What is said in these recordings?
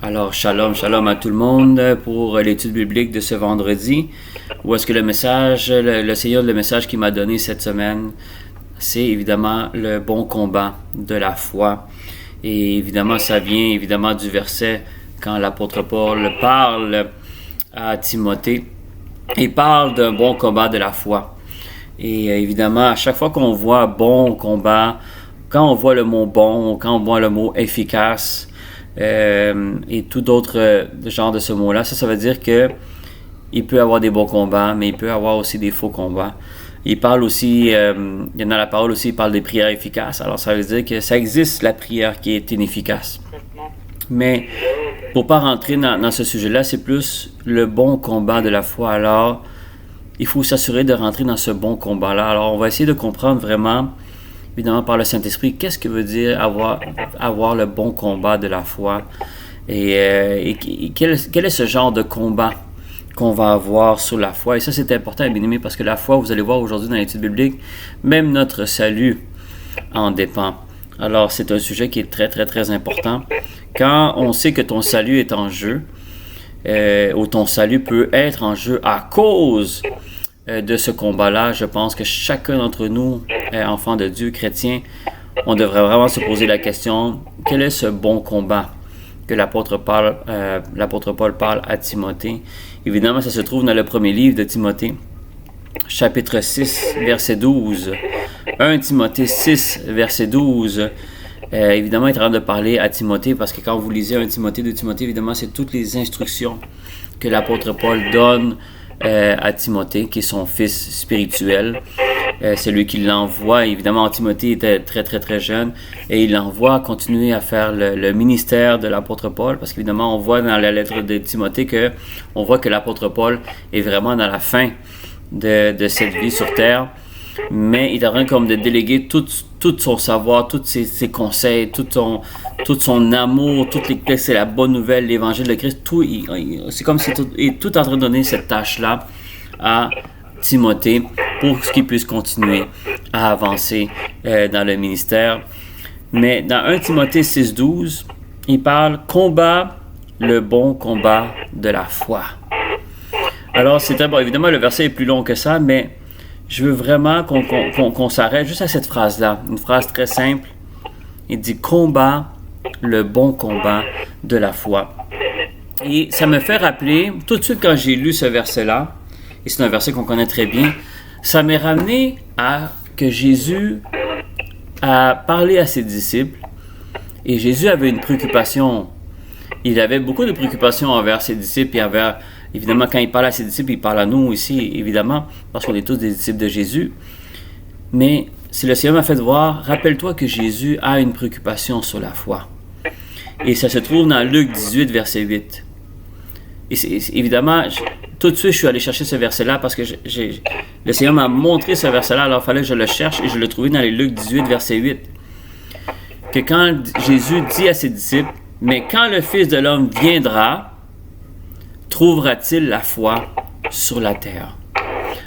Alors, shalom, shalom à tout le monde pour l'étude biblique de ce vendredi. Où est-ce que le message, le Seigneur, le message qu'il m'a donné cette semaine, c'est évidemment le bon combat de la foi. Et évidemment, ça vient évidemment du verset quand l'apôtre Paul parle à Timothée. Il parle d'un bon combat de la foi. Et évidemment, à chaque fois qu'on voit bon combat, quand on voit le mot bon, quand on voit le mot efficace, et tout autre genre de ce mot-là, ça veut dire que il peut avoir des bons combats, mais il peut avoir aussi des faux combats. Il parle aussi, il y en a la parole aussi, il parle des prières efficaces. Alors ça veut dire que ça existe la prière qui est inefficace. Mais pour pas rentrer dans ce sujet-là, c'est plus le bon combat de la foi. Alors, il faut s'assurer de rentrer dans ce bon combat-là. Alors, on va essayer de comprendre vraiment, évidemment par le Saint-Esprit, qu'est-ce que veut dire avoir le bon combat de la foi et quel est ce genre de combat qu'on va avoir sur la foi. Et ça, c'est important, bien aimé, parce que la foi, vous allez voir aujourd'hui dans l'étude biblique, même notre salut en dépend. Alors, c'est un sujet qui est très, très, très important. Quand on sait que ton salut est en jeu, ou ton salut peut être en jeu à cause de ce combat-là, je pense que chacun d'entre nous, enfants de Dieu, chrétiens, on devrait vraiment se poser la question, quel est ce bon combat que l'apôtre Paul parle à Timothée? Évidemment, ça se trouve dans le premier livre de Timothée, chapitre 6, verset 12. 1 Timothée 6, verset 12. Évidemment, il est en train de parler à Timothée, parce que quand vous lisez 1 Timothée, 2 Timothée, évidemment, c'est toutes les instructions que l'apôtre Paul donne à Timothée, qui est son fils spirituel. C'est lui qui l'envoie. Évidemment, Timothée était très, très, très jeune, et il l'envoie continuer à faire le ministère de l'apôtre Paul, parce qu'évidemment, on voit dans la lettre de Timothée on voit que l'apôtre Paul est vraiment dans la fin de cette vie sur terre, mais il est en train comme de déléguer tout son savoir, tous ses conseils, tout son amour, c'est la bonne nouvelle, l'évangile de Christ, c'est comme si il est tout en train de donner cette tâche-là à Timothée pour qu'il puisse continuer à avancer dans le ministère. Mais dans 1 Timothée 6,12, il parle « Combat le bon combat de la foi ». Alors, c'est très bon. Évidemment, le verset est plus long que ça, mais je veux vraiment qu'on s'arrête juste à cette phrase-là. Une phrase très simple. Il dit « Combat le bon combat de la foi ». Et ça me fait rappeler, tout de suite quand j'ai lu ce verset-là, et c'est un verset qu'on connaît très bien, ça m'est ramené à que Jésus a parlé à ses disciples, et Jésus avait une préoccupation. Il avait beaucoup de préoccupations envers ses disciples, et évidemment, quand il parle à ses disciples, il parle à nous ici, évidemment, parce qu'on est tous des disciples de Jésus. Mais si le Seigneur m'a fait voir, rappelle-toi que Jésus a une préoccupation sur la foi. Et ça se trouve dans Luc 18, verset 8. Et évidemment, tout de suite, je suis allé chercher ce verset-là parce que le Seigneur m'a montré ce verset-là, alors il fallait que je le cherche et je l'ai trouvé dans les Luc 18, verset 8. Que quand Jésus dit à ses disciples, « Mais quand le Fils de l'homme viendra, trouvera-t-il la foi sur la terre? »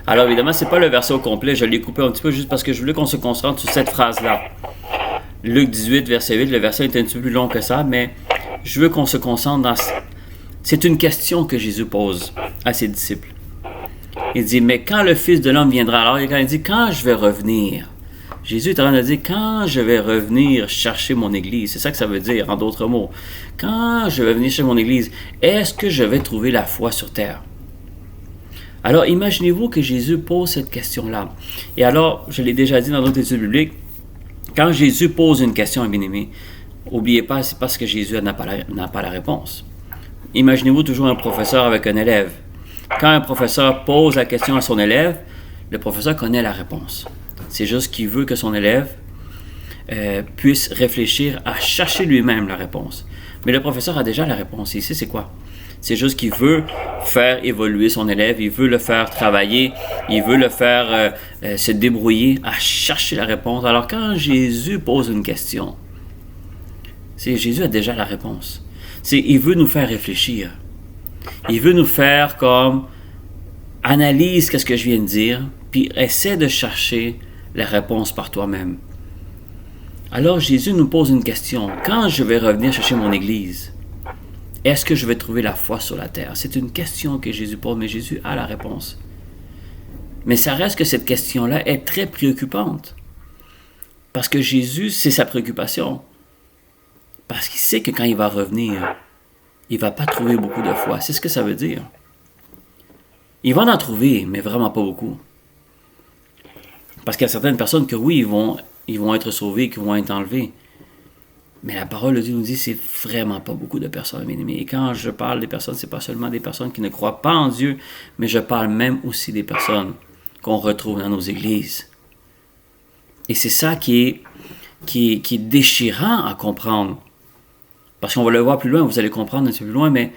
Alors évidemment, ce n'est pas le verset au complet, je l'ai coupé un petit peu juste parce que je voulais qu'on se concentre sur cette phrase-là. Luc 18, verset 8, le verset est un petit peu plus long que ça, mais je veux qu'on se concentre dans... C'est une question que Jésus pose à ses disciples. Il dit, mais quand le Fils de l'homme viendra, alors quand il dit, quand je vais revenir, Jésus est en train de dire, quand je vais revenir chercher mon Église, c'est ça que ça veut dire, en d'autres mots. Quand je vais venir chercher mon Église, est-ce que je vais trouver la foi sur terre? Alors, imaginez-vous que Jésus pose cette question-là. Et alors, je l'ai déjà dit dans d'autres études bibliques, quand Jésus pose une question à bien-aimé, n'oubliez pas, c'est parce que Jésus n'a pas la réponse. Imaginez-vous toujours un professeur avec un élève. Quand un professeur pose la question à son élève, le professeur connaît la réponse. C'est juste qu'il veut que son élève puisse réfléchir à chercher lui-même la réponse. Mais le professeur a déjà la réponse. Il sait c'est quoi. C'est juste qu'il veut faire évoluer son élève, il veut le faire travailler, il veut le faire se débrouiller à chercher la réponse. Alors quand Jésus pose une question, Jésus a déjà la réponse. Il veut nous faire réfléchir. Il veut nous faire comme analyse qu'est-ce que je viens de dire, puis essaie de chercher la réponse par toi-même. Alors Jésus nous pose une question. Quand je vais revenir chercher mon Église, Est-ce que je vais trouver la foi sur la terre? C'est une question que Jésus pose, mais Jésus a la réponse. Mais ça reste que cette question-là est très préoccupante. Parce que Jésus, c'est sa préoccupation. Parce qu'il sait que quand il va revenir, il ne va pas trouver beaucoup de foi. C'est ce que ça veut dire. Il va en trouver, mais vraiment pas beaucoup. Parce qu'il y a certaines personnes que oui, ils vont être sauvés, qui vont être enlevés. Mais la parole de Dieu nous dit que c'est vraiment pas beaucoup de personnes, mes amis. Et quand je parle des personnes, c'est pas seulement des personnes qui ne croient pas en Dieu, mais je parle même aussi des personnes qu'on retrouve dans nos églises. Et c'est ça qui est déchirant à comprendre. Parce qu'on va le voir plus loin, vous allez comprendre un petit peu plus loin, mais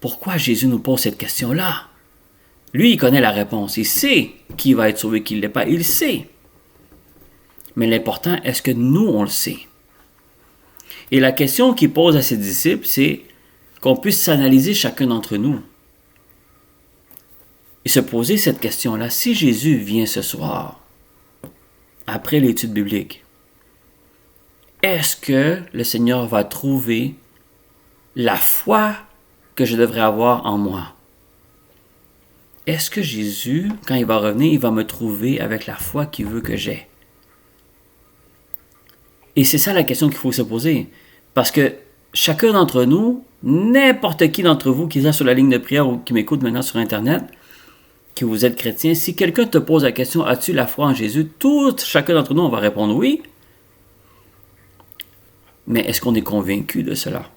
pourquoi Jésus nous pose cette question-là? Lui, il connaît la réponse. Il sait qui va être sauvé, qui ne l'est pas. Il le sait. Mais l'important, est-ce que nous, on le sait? Et la question qu'il pose à ses disciples, c'est qu'on puisse s'analyser chacun d'entre nous. Et se poser cette question-là. Si Jésus vient ce soir, après l'étude biblique, est-ce que le Seigneur va trouver la foi que je devrais avoir en moi? Est-ce que Jésus, quand il va revenir, il va me trouver avec la foi qu'il veut que j'aie? Et c'est ça la question qu'il faut se poser. Parce que chacun d'entre nous, n'importe qui d'entre vous qui est là sur la ligne de prière ou qui m'écoute maintenant sur Internet, que vous êtes chrétien, si quelqu'un te pose la question, as-tu la foi en Jésus? Chacun d'entre nous, on va répondre oui. Mais est-ce qu'on est convaincu de cela?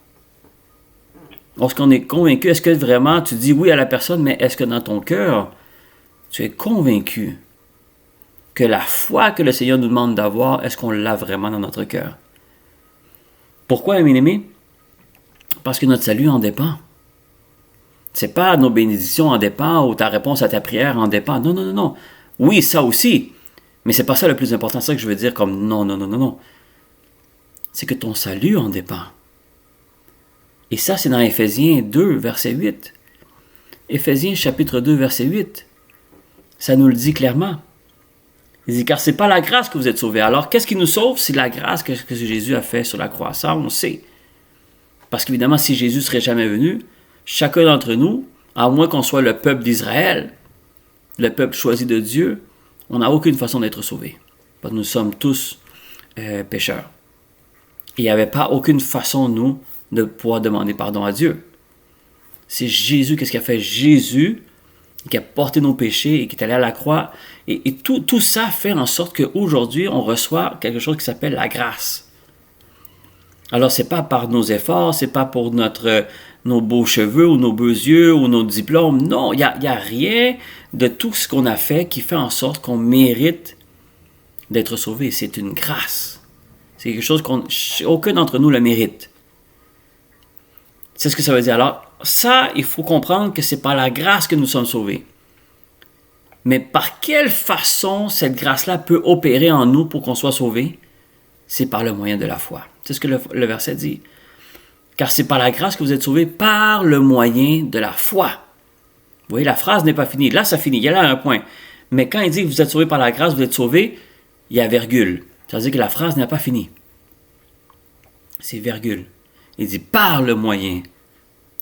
Lorsqu'on est convaincu, est-ce que vraiment tu dis oui à la personne, mais est-ce que dans ton cœur, tu es convaincu que la foi que le Seigneur nous demande d'avoir, est-ce qu'on l'a vraiment dans notre cœur? Pourquoi, mes amis? Parce que notre salut en dépend. C'est pas nos bénédictions en dépend ou ta réponse à ta prière en dépend. Non, non, non, non. Oui, ça aussi. Mais c'est pas ça le plus important. C'est ça que je veux dire comme non, non, non, non, non. C'est que ton salut en dépend. Et ça, c'est dans Éphésiens 2, verset 8. Éphésiens chapitre 2, verset 8. Ça nous le dit clairement. Il dit, car c'est pas la grâce que vous êtes sauvés. Alors, qu'est-ce qui nous sauve? C'est la grâce que Jésus a fait sur la croix. Ça, on sait. Parce qu'évidemment, si Jésus ne serait jamais venu, chacun d'entre nous, à moins qu'on soit le peuple d'Israël, le peuple choisi de Dieu, on n'a aucune façon d'être sauvés. Parce que nous sommes tous pécheurs. Et il n'y avait pas aucune façon, nous, de pouvoir demander pardon à Dieu. C'est Jésus, qu'est-ce qu'il a fait? Jésus, qui a porté nos péchés et qui est allé à la croix. Et tout ça fait en sorte qu'aujourd'hui, on reçoit quelque chose qui s'appelle la grâce. Alors, c'est pas par nos efforts, c'est pas pour nos beaux cheveux ou nos beaux yeux ou nos diplômes. Non, il n'y a rien de tout ce qu'on a fait qui fait en sorte qu'on mérite d'être sauvé. C'est une grâce. C'est quelque chose qu'aucun d'entre nous le mérite. C'est ce que ça veut dire. Alors, ça, il faut comprendre que c'est par la grâce que nous sommes sauvés. Mais par quelle façon cette grâce-là peut opérer en nous pour qu'on soit sauvés? C'est par le moyen de la foi. C'est ce que le verset dit. Car c'est par la grâce que vous êtes sauvés par le moyen de la foi. Vous voyez, la phrase n'est pas finie. Là, ça finit. Il y a là un point. Mais quand il dit que vous êtes sauvés par la grâce, vous êtes sauvés, il y a virgule. Ça veut dire que la phrase n'a pas fini. C'est virgule. Il dit par le moyen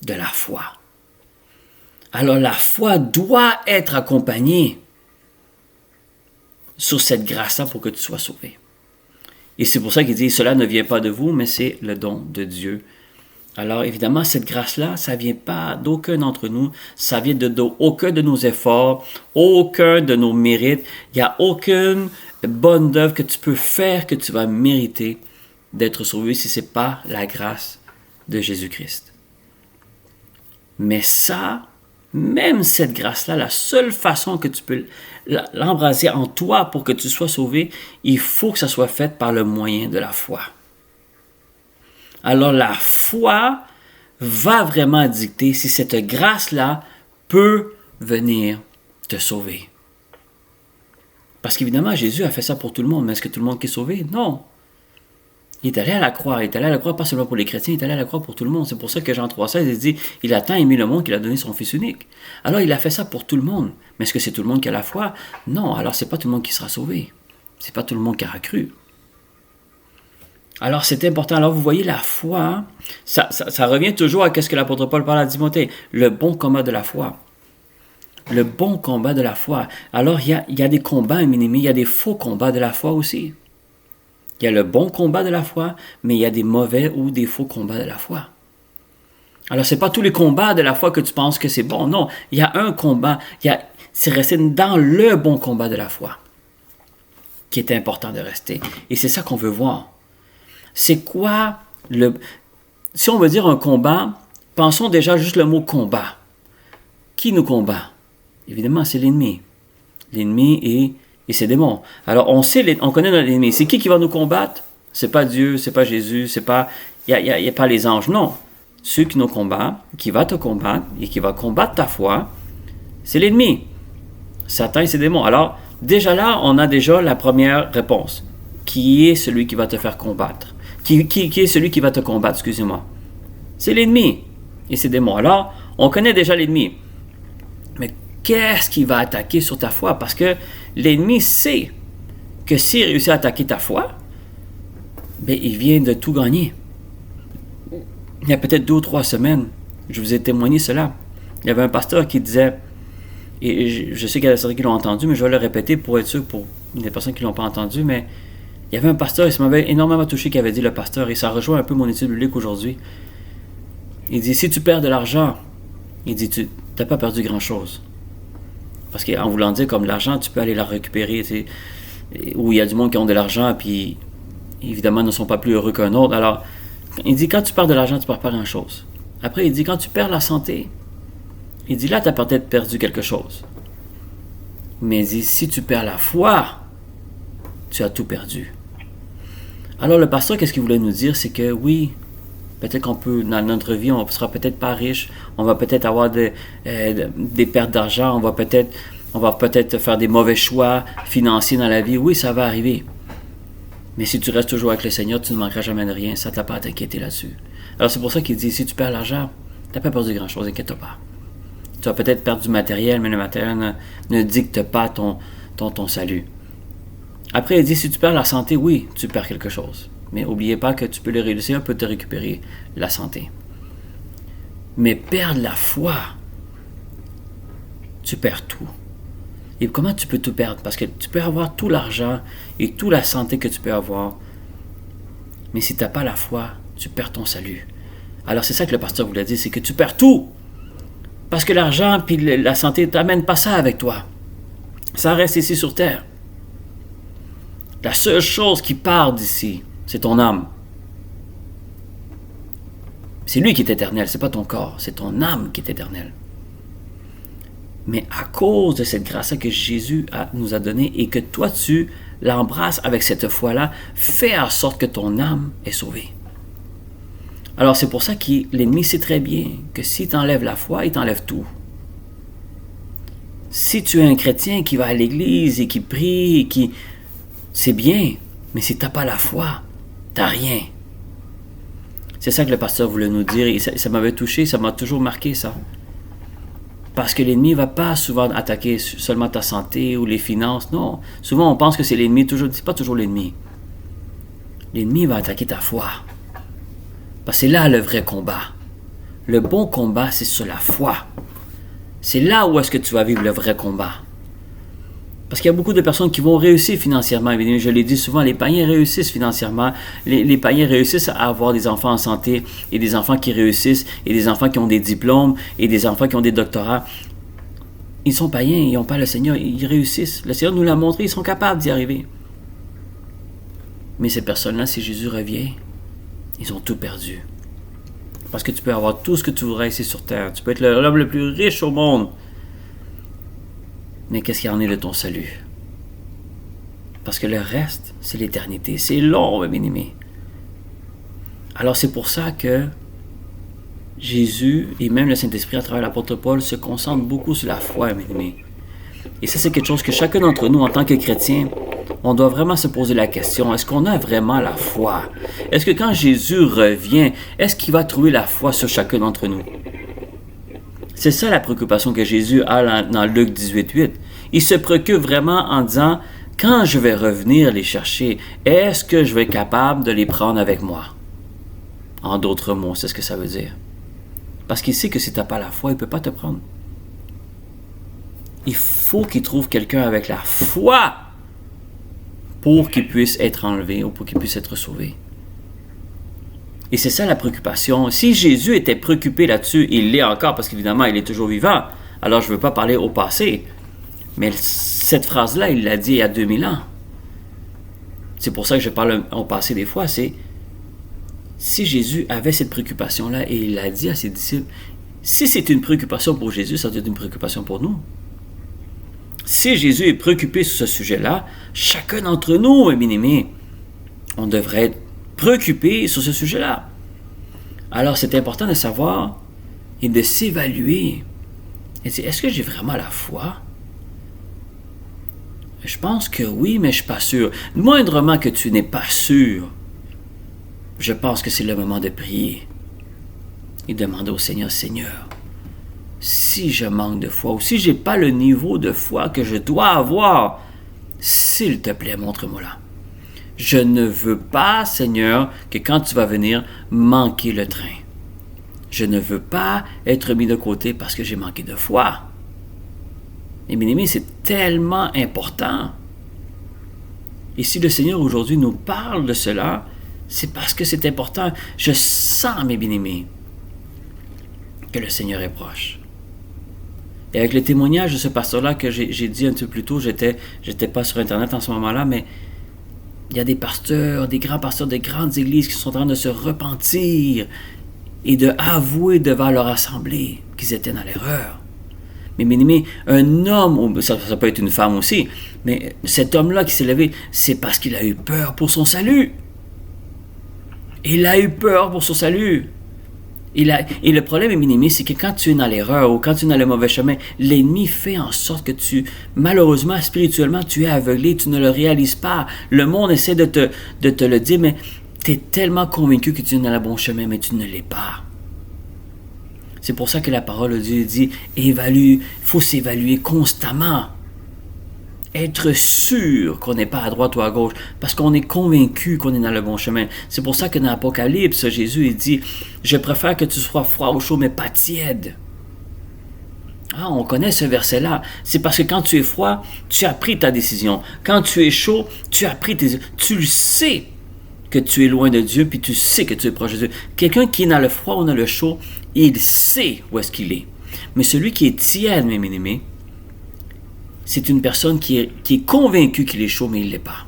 de la foi. Alors la foi doit être accompagnée sur cette grâce-là pour que tu sois sauvé. Et c'est pour ça qu'il dit, cela ne vient pas de vous, mais c'est le don de Dieu. Alors évidemment, cette grâce-là, ça ne vient pas d'aucun d'entre nous, ça vient d'aucun de nos efforts, aucun de nos mérites. Il n'y a aucune bonne œuvre que tu peux faire que tu vas mériter d'être sauvé si ce n'est pas la grâce de Jésus-Christ. Mais ça, même cette grâce-là, la seule façon que tu peux l'embraser en toi pour que tu sois sauvé, il faut que ça soit fait par le moyen de la foi. Alors la foi va vraiment dicter si cette grâce-là peut venir te sauver. Parce qu'évidemment, Jésus a fait ça pour tout le monde, mais est-ce que tout le monde est sauvé? Non. Il est allé à la croix. Il est allé à la croix pas seulement pour les chrétiens, il est allé à la croix pour tout le monde. C'est pour ça que Jean 3,16, il dit, il a tant aimé le monde qu'il a donné son Fils unique. Alors il a fait ça pour tout le monde. Mais est-ce que c'est tout le monde qui a la foi? Non, alors c'est pas tout le monde qui sera sauvé. C'est pas tout le monde qui aura cru. Alors, c'est important. Alors, vous voyez, la foi, ça revient toujours à ce que l'apôtre Paul parle à Timothée. Le bon combat de la foi. Le bon combat de la foi. Alors, il y a des combats, il y a des faux combats de la foi aussi. Il y a le bon combat de la foi, mais il y a des mauvais ou des faux combats de la foi. Alors, c'est pas tous les combats de la foi que tu penses que c'est bon. Non, il y a un combat. C'est rester dans le bon combat de la foi qui est important de rester. Et c'est ça qu'on veut voir. C'est quoi si on veut dire un combat, pensons déjà juste le mot combat. Qui nous combat? Évidemment, c'est l'ennemi. L'ennemi et ses démons. Alors, on connaît notre ennemi. C'est qui va nous combattre? C'est pas Dieu, c'est pas Jésus, c'est pas... Il n'y a pas les anges, non. Ceux qui nous combattent, qui va te combattre et qui va combattre ta foi, c'est l'ennemi. Satan et ses démons. Alors, déjà là, on a déjà la première réponse. Qui est celui qui va te faire combattre? Qui est celui qui va te combattre, excusez-moi? C'est l'ennemi et ses démons. Alors, on connaît déjà l'ennemi. Mais qu'est-ce qui va attaquer sur ta foi? Parce que l'ennemi sait que s'il réussit à attaquer ta foi, ben, il vient de tout gagner. Il y a peut-être 2 ou 3 semaines, je vous ai témoigné cela. Il y avait un pasteur qui disait, et je sais qu'il y a certains qui l'ont entendu, mais je vais le répéter pour être sûr pour les personnes qui ne l'ont pas entendu, mais il y avait un pasteur, et ça m'avait énormément touché, qui avait dit le pasteur, et ça rejoint un peu mon étude biblique aujourd'hui. Il dit, si tu perds de l'argent, il dit, tu n'as pas perdu grand-chose. Parce qu'en voulant dire, comme l'argent, tu peux aller la récupérer, tu sais, où il y a du monde qui ont de l'argent, puis évidemment ne sont pas plus heureux qu'un autre. Alors, il dit, quand tu perds de l'argent, tu ne perds pas grand-chose. Après, il dit, quand tu perds la santé, il dit, là, tu as peut-être perdu quelque chose. Mais il dit, si tu perds la foi, tu as tout perdu. Alors, le pasteur, qu'est-ce qu'il voulait nous dire? C'est que oui, peut-être qu'on peut, dans notre vie, on ne sera peut-être pas riche, on va peut-être avoir des pertes d'argent, on va peut-être faire des mauvais choix financiers dans la vie. Oui, ça va arriver. Mais si tu restes toujours avec le Seigneur, tu ne manqueras jamais de rien. Ça ne t'a pas à t'inquiéter là-dessus. Alors, c'est pour ça qu'il dit, si tu perds l'argent, tu n'as pas perdu grand-chose, inquiète-toi pas. Tu vas peut-être perdre du matériel, mais le matériel ne dicte pas ton salut. Après, il dit, si tu perds la santé, oui, tu perds quelque chose. Mais n'oubliez pas que tu peux le réussir, peut te récupérer la santé. Mais perdre la foi, tu perds tout. Et comment tu peux tout perdre? Parce que tu peux avoir tout l'argent et toute la santé que tu peux avoir. Mais si tu n'as pas la foi, tu perds ton salut. Alors c'est ça que le pasteur voulait dire, c'est que tu perds tout. Parce que l'argent et la santé ne t'amènent pas ça avec toi. Ça reste ici sur terre. La seule chose qui part d'ici, c'est ton âme. C'est lui qui est éternel, c'est pas ton corps, c'est ton âme qui est éternelle. Mais à cause de cette grâce-là que Jésus nous a donnée et que toi tu l'embrasses avec cette foi-là, fais en sorte que ton âme est sauvée. Alors c'est pour ça que l'ennemi sait très bien que s'il t'enlève la foi, il t'enlève tout. Si tu es un chrétien qui va à l'église et qui prie, c'est bien, mais si tu n'as pas la foi, tu n'as rien. C'est ça que le pasteur voulait nous dire et ça m'avait touché, ça m'a toujours marqué ça. Parce que l'ennemi ne va pas souvent attaquer seulement ta santé ou les finances, non. Souvent on pense que c'est l'ennemi, c'est pas toujours l'ennemi. L'ennemi va attaquer ta foi. Parce que c'est là le vrai combat. Le bon combat, c'est sur la foi. C'est là où est-ce que tu vas vivre le vrai combat. Parce qu'il y a beaucoup de personnes qui vont réussir financièrement. Je l'ai dit souvent, les païens réussissent financièrement. Les païens réussissent à avoir des enfants en santé et des enfants qui réussissent et des enfants qui ont des diplômes et des enfants qui ont des doctorats. Ils sont païens, ils n'ont pas le Seigneur, ils réussissent. Le Seigneur nous l'a montré, ils sont capables d'y arriver. Mais ces personnes-là, si Jésus revient, ils ont tout perdu. Parce que tu peux avoir tout ce que tu voudrais ici sur terre. Tu peux être l'homme le plus riche au monde. Mais qu'est-ce qu'il y en est de ton salut? Parce que le reste, c'est l'éternité. C'est long, mes bien-aimés. Alors c'est pour ça que Jésus et même le Saint-Esprit à travers l'apôtre Paul se concentrent beaucoup sur la foi, mes bien-aimés. Et ça, c'est quelque chose que chacun d'entre nous, en tant que chrétien, on doit vraiment se poser la question, est-ce qu'on a vraiment la foi? Est-ce que quand Jésus revient, est-ce qu'il va trouver la foi sur chacun d'entre nous? C'est ça la préoccupation que Jésus a dans Luc 18:8. Il se préoccupe vraiment en disant, quand je vais revenir les chercher, est-ce que je vais être capable de les prendre avec moi? En d'autres mots, c'est ce que ça veut dire. Parce qu'il sait que si tu n'as pas la foi, il ne peut pas te prendre. Il faut qu'il trouve quelqu'un avec la foi pour qu'il puisse être enlevé ou pour qu'il puisse être sauvé. Et c'est ça la préoccupation. Si Jésus était préoccupé là-dessus, il l'est encore parce qu'évidemment, il est toujours vivant. Alors, je ne veux pas parler au passé. Mais cette phrase-là, il l'a dit il y a 2000 ans. C'est pour ça que je parle au passé des fois, c'est si Jésus avait cette préoccupation-là et il l'a dit à ses disciples, si c'est une préoccupation pour Jésus, ça doit être une préoccupation pour nous. Si Jésus est préoccupé sur ce sujet-là, chacun d'entre nous, mes bien-aimés, on devrait être préoccupé sur ce sujet-là. Alors, c'est important de savoir et de s'évaluer. Et dire, est-ce que j'ai vraiment la foi? Je pense que oui, mais je ne suis pas sûr. Moindrement que tu n'es pas sûr, je pense que c'est le moment de prier et demander au Seigneur, Seigneur, si je manque de foi ou si je n'ai pas le niveau de foi que je dois avoir, s'il te plaît, montre-moi là. Je ne veux pas, Seigneur, que quand tu vas venir, manquer le train. Je ne veux pas être mis de côté parce que j'ai manqué de foi. Et bien aimés, c'est tellement important. Et si le Seigneur aujourd'hui nous parle de cela, c'est parce que c'est important. Je sens, mes bien-aimés, que le Seigneur est proche. Et avec le témoignage de ce pasteur-là que j'ai dit un peu plus tôt, j'étais pas sur Internet en ce moment-là, mais il y a des pasteurs, des grands pasteurs de grandes églises qui sont en train de se repentir et de avouer devant leur assemblée qu'ils étaient dans l'erreur. Mais bien aimé, un homme, ça peut être une femme aussi, mais cet homme-là qui s'est levé, c'est parce qu'il a eu peur pour son salut. Il a eu peur pour son salut. Et le problème, bien aimé, c'est que quand tu es dans l'erreur ou quand tu es dans le mauvais chemin, l'ennemi fait en sorte que malheureusement, spirituellement, tu es aveuglé, tu ne le réalises pas. Le monde essaie de te le dire, mais tu es tellement convaincu que tu es dans le bon chemin, mais tu ne l'es pas. C'est pour ça que la parole de Dieu dit, il faut s'évaluer constamment. Être sûr qu'on n'est pas à droite ou à gauche, parce qu'on est convaincu qu'on est dans le bon chemin. C'est pour ça que dans l'Apocalypse, Jésus il dit, je préfère que tu sois froid ou chaud, mais pas tiède. Ah, on connaît ce verset-là. C'est parce que quand tu es froid, tu as pris ta décision. Quand tu es chaud, tu as pris tu le sais que tu es loin de Dieu, puis tu sais que tu es proche de Dieu. Quelqu'un qui est dans le froid ou dans le chaud, il sait où est-ce qu'il est. Mais celui qui est tiède, mes bien-aimés, c'est une personne qui est convaincue qu'il est chaud, mais il ne l'est pas.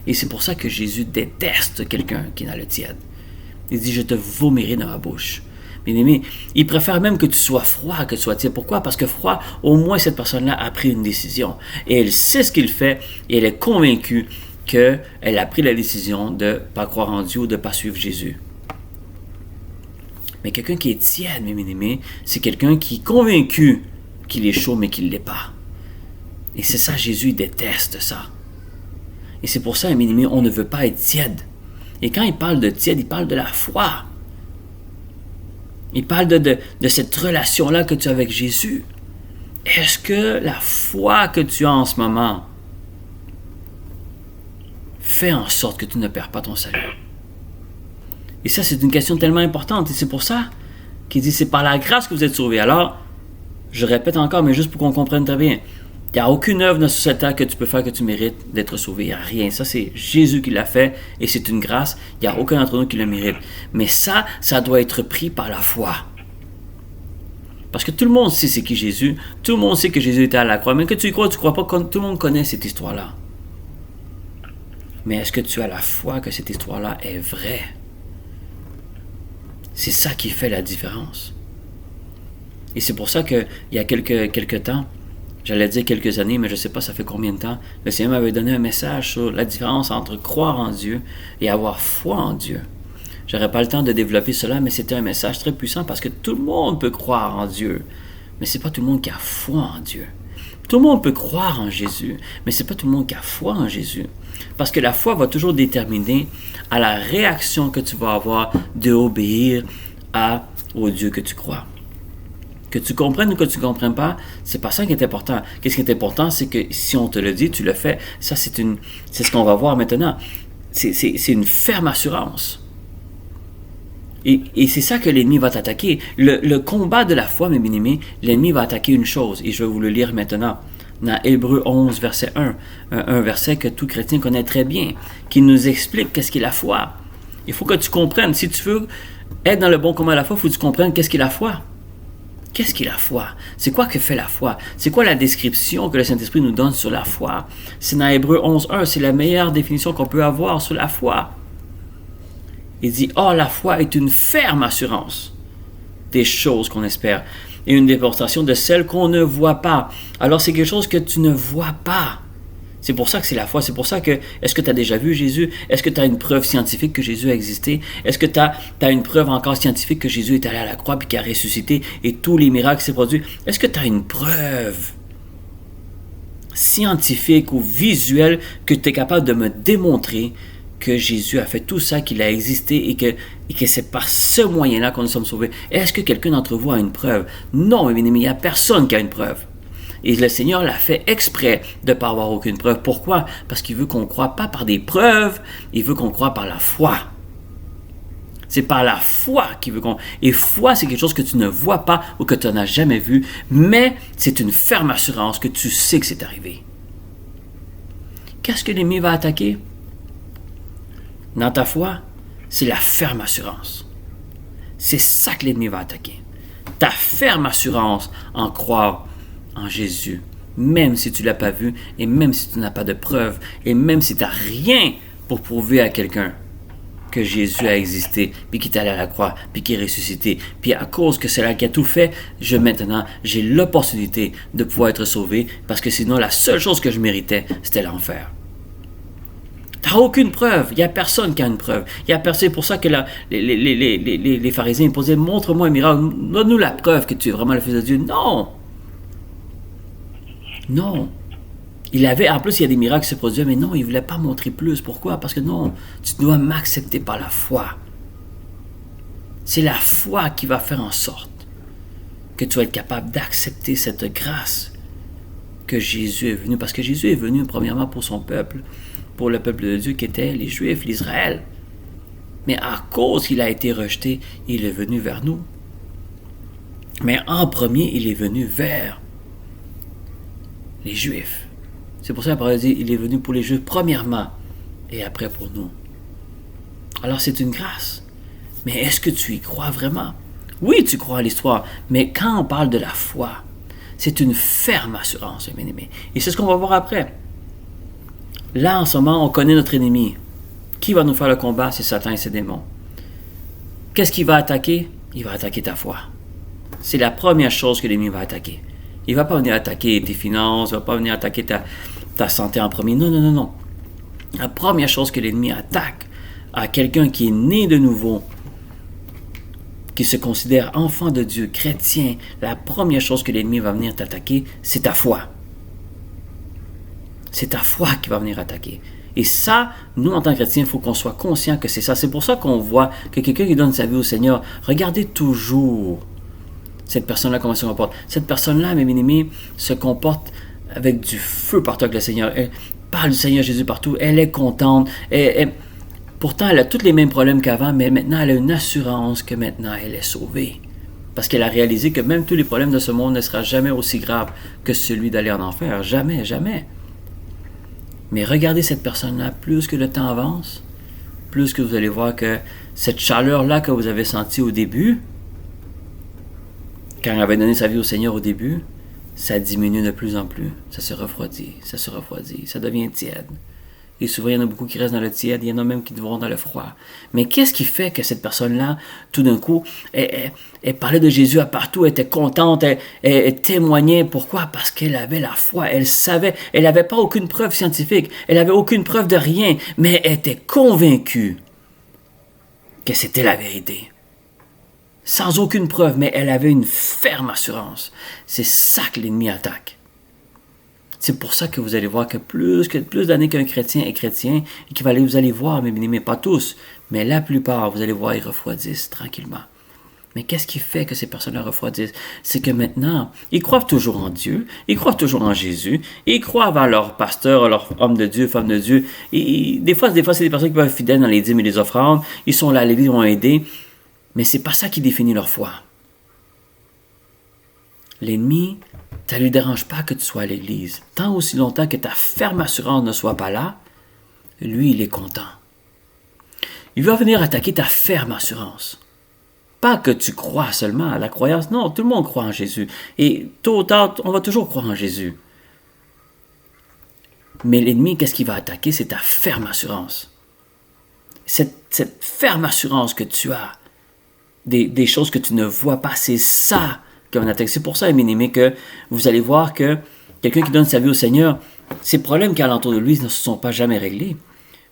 Et c'est pour ça que Jésus déteste quelqu'un qui est dans le tiède. Il dit, je te vomirai dans ma bouche. Bien aimé, il préfère même que tu sois froid que tu sois tiède. Pourquoi? Parce que froid, au moins cette personne-là a pris une décision. Et elle sait ce qu'il fait, et elle est convaincue qu'elle a pris la décision de ne pas croire en Dieu ou de ne pas suivre Jésus. Mais quelqu'un qui est tiède, mes bien-aimés, c'est quelqu'un qui est convaincu qu'il est chaud, mais qu'il ne l'est pas. Et c'est ça, Jésus déteste ça. Et c'est pour ça, mes bien-aimés, on ne veut pas être tiède. Et quand il parle de tiède, il parle de la foi. Il parle de cette relation-là que tu as avec Jésus. Est-ce que la foi que tu as en ce moment fait en sorte que tu ne perds pas ton salut? Et ça, c'est une question tellement importante. Et c'est pour ça qu'il dit, c'est par la grâce que vous êtes sauvés. Alors, je répète encore, mais juste pour qu'on comprenne très bien. Il n'y a aucune œuvre dans cette terre que tu peux faire que tu mérites d'être sauvé. Il n'y a rien. Ça, c'est Jésus qui l'a fait et c'est une grâce. Il n'y a aucun d'entre nous qui le mérite. Mais ça doit être pris par la foi. Parce que tout le monde sait c'est qui Jésus. Tout le monde sait que Jésus était à la croix. Même que tu y crois, tu ne crois pas, tout le monde connaît cette histoire-là. Mais est-ce que tu as la foi que cette histoire-là est vraie? C'est ça qui fait la différence. Et c'est pour ça qu'il y a quelques temps, j'allais dire quelques années, mais je ne sais pas ça fait combien de temps, le Seigneur m'avait donné un message sur la différence entre croire en Dieu et avoir foi en Dieu. Je n'aurai pas le temps de développer cela, mais c'était un message très puissant parce que tout le monde peut croire en Dieu, mais ce n'est pas tout le monde qui a foi en Dieu. Tout le monde peut croire en Jésus, mais ce n'est pas tout le monde qui a foi en Jésus. Parce que la foi va toujours déterminer à la réaction que tu vas avoir d'obéir au Dieu que tu crois. Que tu comprennes ou que tu ne comprennes pas, c'est pas ça qui est important. Qu'est-ce qui est important, c'est que si on te le dit, tu le fais. Ça, c'est ce qu'on va voir maintenant. C'est une ferme assurance. Et c'est ça que l'ennemi va t'attaquer. Le combat de la foi, mes bien-aimés, l'ennemi va attaquer une chose, et je vais vous le lire maintenant. Dans Hébreux 11, verset 1, un verset que tout chrétien connaît très bien, qui nous explique qu'est-ce qu'est la foi. Il faut que tu comprennes. Si tu veux être dans le bon combat de la foi, il faut que tu comprennes qu'est-ce qu'est la foi. Qu'est-ce qu'est la foi? C'est quoi que fait la foi? C'est quoi la description que le Saint-Esprit nous donne sur la foi? C'est dans Hébreux 11, 1, c'est la meilleure définition qu'on peut avoir sur la foi. Il dit, « la foi est une ferme assurance des choses qu'on espère et une démonstration de celles qu'on ne voit pas. » Alors, c'est quelque chose que tu ne vois pas. C'est pour ça que c'est la foi. C'est pour ça que, est-ce que tu as déjà vu Jésus? Est-ce que tu as une preuve scientifique que Jésus a existé? Est-ce que tu as une preuve encore scientifique que Jésus est allé à la croix puis qu'il a ressuscité et tous les miracles s'est produits? Est-ce que tu as une preuve scientifique ou visuelle que tu es capable de me démontrer que Jésus a fait tout ça, qu'il a existé et que c'est par ce moyen-là qu'on nous sommes sauvés? Est-ce que quelqu'un d'entre vous a une preuve? Non, mais il n'y a personne qui a une preuve. Et le Seigneur l'a fait exprès de ne pas avoir aucune preuve. Pourquoi? Parce qu'il veut qu'on ne croie pas par des preuves, il veut qu'on croie par la foi. C'est par la foi qu'il veut qu'on... Et foi, c'est quelque chose que tu ne vois pas ou que tu n'as jamais vu, mais c'est une ferme assurance que tu sais que c'est arrivé. Qu'est-ce que l'ennemi va attaquer? Dans ta foi, c'est la ferme assurance. C'est ça que l'ennemi va attaquer. Ta ferme assurance en croire en Jésus, même si tu ne l'as pas vu, et même si tu n'as pas de preuve, et même si tu n'as rien pour prouver à quelqu'un que Jésus a existé, puis qu'il est allé à la croix, puis qu'il est ressuscité, puis à cause que c'est là qui a tout fait, maintenant, j'ai l'opportunité de pouvoir être sauvé, parce que sinon, la seule chose que je méritais, c'était l'enfer. Tu n'as aucune preuve. Il n'y a personne qui a une preuve. C'est pour ça que les pharisiens posaient, montre-moi un miracle, donne-nous la preuve que tu es vraiment le Fils de Dieu. Non! Non. En plus, il y a des miracles qui se produisaient, mais non, il ne voulait pas montrer plus. Pourquoi? Parce que non, tu dois m'accepter par la foi. C'est la foi qui va faire en sorte que tu vas être capable d'accepter cette grâce que Jésus est venu. Parce que Jésus est venu premièrement pour son peuple, pour le peuple de Dieu qui était les Juifs, l'Israël. Mais à cause qu'il a été rejeté, il est venu vers nous. Mais en premier, il est venu vers les Juifs. C'est pour ça que la parole dit, il est venu pour les Juifs premièrement et après pour nous. Alors c'est une grâce. Mais est-ce que tu y crois vraiment? Oui, tu crois à l'histoire, mais quand on parle de la foi, c'est une ferme assurance, bien aimé. Et c'est ce qu'on va voir après. Là, en ce moment, on connaît notre ennemi. Qui va nous faire le combat? C'est Satan et ses démons. Qu'est-ce qu'il va attaquer? Il va attaquer ta foi. C'est la première chose que l'ennemi va attaquer. Il ne va pas venir attaquer tes finances, il ne va pas venir attaquer ta santé en premier. Non, non, non, non. La première chose que l'ennemi attaque à quelqu'un qui est né de nouveau, qui se considère enfant de Dieu, chrétien, la première chose que l'ennemi va venir t'attaquer, c'est ta foi. C'est ta foi qui va venir attaquer. Et ça, nous, en tant que chrétiens, il faut qu'on soit conscient que c'est ça. C'est pour ça qu'on voit que quelqu'un qui donne sa vie au Seigneur, regardez toujours cette personne-là, comment elle se comporte. Cette personne-là, mes bien-aimés, se comporte avec du feu partout avec le Seigneur. Elle parle du Seigneur Jésus partout. Elle est contente. Pourtant, elle a tous les mêmes problèmes qu'avant, mais maintenant, elle a une assurance que maintenant, elle est sauvée. Parce qu'elle a réalisé que même tous les problèmes de ce monde ne seront jamais aussi graves que celui d'aller en enfer. Jamais, jamais. Mais regardez cette personne-là, plus que le temps avance, plus que vous allez voir que cette chaleur-là que vous avez sentie au début, quand elle avait donné sa vie au Seigneur au début, ça diminue de plus en plus. Ça se refroidit, ça devient tiède. Et souvent, il y en a beaucoup qui restent dans le tiède, il y en a même qui vont dans le froid. Mais qu'est-ce qui fait que cette personne-là, tout d'un coup, elle parlait de Jésus à partout, elle était contente, elle témoignait. Pourquoi? Parce qu'elle avait la foi, elle savait, elle n'avait pas aucune preuve scientifique, elle n'avait aucune preuve de rien, mais elle était convaincue que c'était la vérité. Sans aucune preuve, mais elle avait une ferme assurance. C'est ça que l'ennemi attaque. C'est pour ça que vous allez voir que plus d'années qu'un chrétien est chrétien, et vous allez voir, mais pas tous, mais la plupart, vous allez voir, ils refroidissent tranquillement. Mais qu'est-ce qui fait que ces personnes-là refroidissent? C'est que maintenant, ils croient toujours en Dieu, ils croient toujours en Jésus, ils croient à leur pasteur, leur homme de Dieu, femme de Dieu. Et des fois, c'est des personnes qui peuvent être fidèles dans les dîmes et les offrandes, ils sont là, les livres ont aidé, mais c'est pas ça qui définit leur foi. L'ennemi, ça ne lui dérange pas que tu sois à l'église. Tant aussi longtemps que ta ferme assurance ne soit pas là, lui, il est content. Il va venir attaquer ta ferme assurance. Pas que tu crois seulement à la croyance. Non, tout le monde croit en Jésus. Et tôt ou tard, on va toujours croire en Jésus. Mais l'ennemi, qu'est-ce qu'il va attaquer? C'est ta ferme assurance. Cette ferme assurance que tu as, des choses que tu ne vois pas, c'est ça qui va attaquer. C'est pour ça, bien aimé, que vous allez voir que quelqu'un qui donne sa vie au Seigneur, ces problèmes qui alentour de lui ne se sont pas jamais réglés.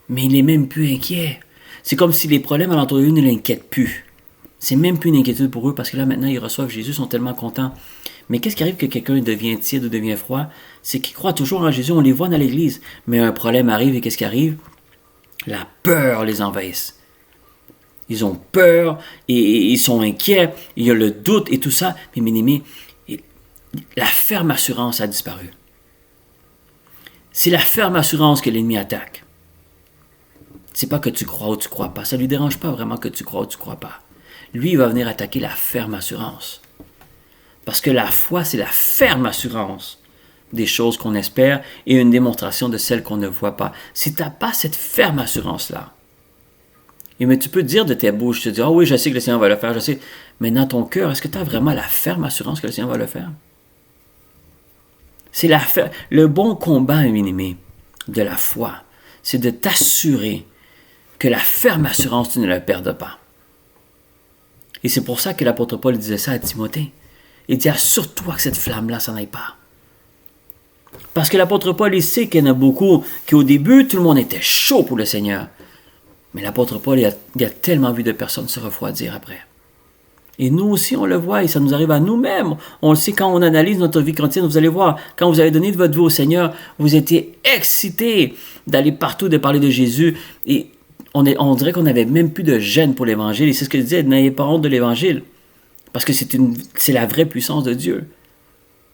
Mais il n'est même plus inquiet. C'est comme si les problèmes alentour de lui ne l'inquiètent plus. C'est même plus une inquiétude pour eux parce que là, maintenant, ils reçoivent Jésus, ils sont tellement contents. Mais qu'est-ce qui arrive que quelqu'un devient tiède ou devient froid? C'est qu'ils croient toujours en Jésus, on les voit dans l'église. Mais un problème arrive et qu'est-ce qui arrive? La peur les envahisse. Ils ont peur et ils sont inquiets, il y a le doute et tout ça. Mais bien-aimé, la ferme assurance a disparu. C'est la ferme assurance que l'ennemi attaque. C'est pas que tu crois ou tu crois pas. Ça ne lui dérange pas vraiment que tu crois ou tu crois pas. Lui, il va venir attaquer la ferme assurance. Parce que la foi, c'est la ferme assurance des choses qu'on espère et une démonstration de celles qu'on ne voit pas. Si tu n'as pas cette ferme assurance-là, mais tu peux dire de tes bouches, tu te dis, ah oui, je sais que le Seigneur va le faire, je sais. Mais dans ton cœur, est-ce que tu as vraiment la ferme assurance que le Seigneur va le faire? C'est le bon combat, bien-aimé, de la foi. C'est de t'assurer que la ferme assurance, tu ne la perds pas. Et c'est pour ça que l'apôtre Paul disait ça à Timothée. Il dit, assure-toi que cette flamme-là, ça n'aille pas. Parce que l'apôtre Paul, il sait qu'il y en a beaucoup, qu'au début, tout le monde était chaud pour le Seigneur. Mais l'apôtre Paul, il a tellement vu de personnes se refroidir après. Et nous aussi, on le voit, et ça nous arrive à nous-mêmes. On le sait quand on analyse notre vie chrétienne, vous allez voir, quand vous avez donné de votre vie au Seigneur, vous étiez excités d'aller partout, de parler de Jésus, et on dirait qu'on n'avait même plus de gêne pour l'Évangile. Et c'est ce que je disais, n'ayez pas honte de l'Évangile. Parce que c'est la vraie puissance de Dieu.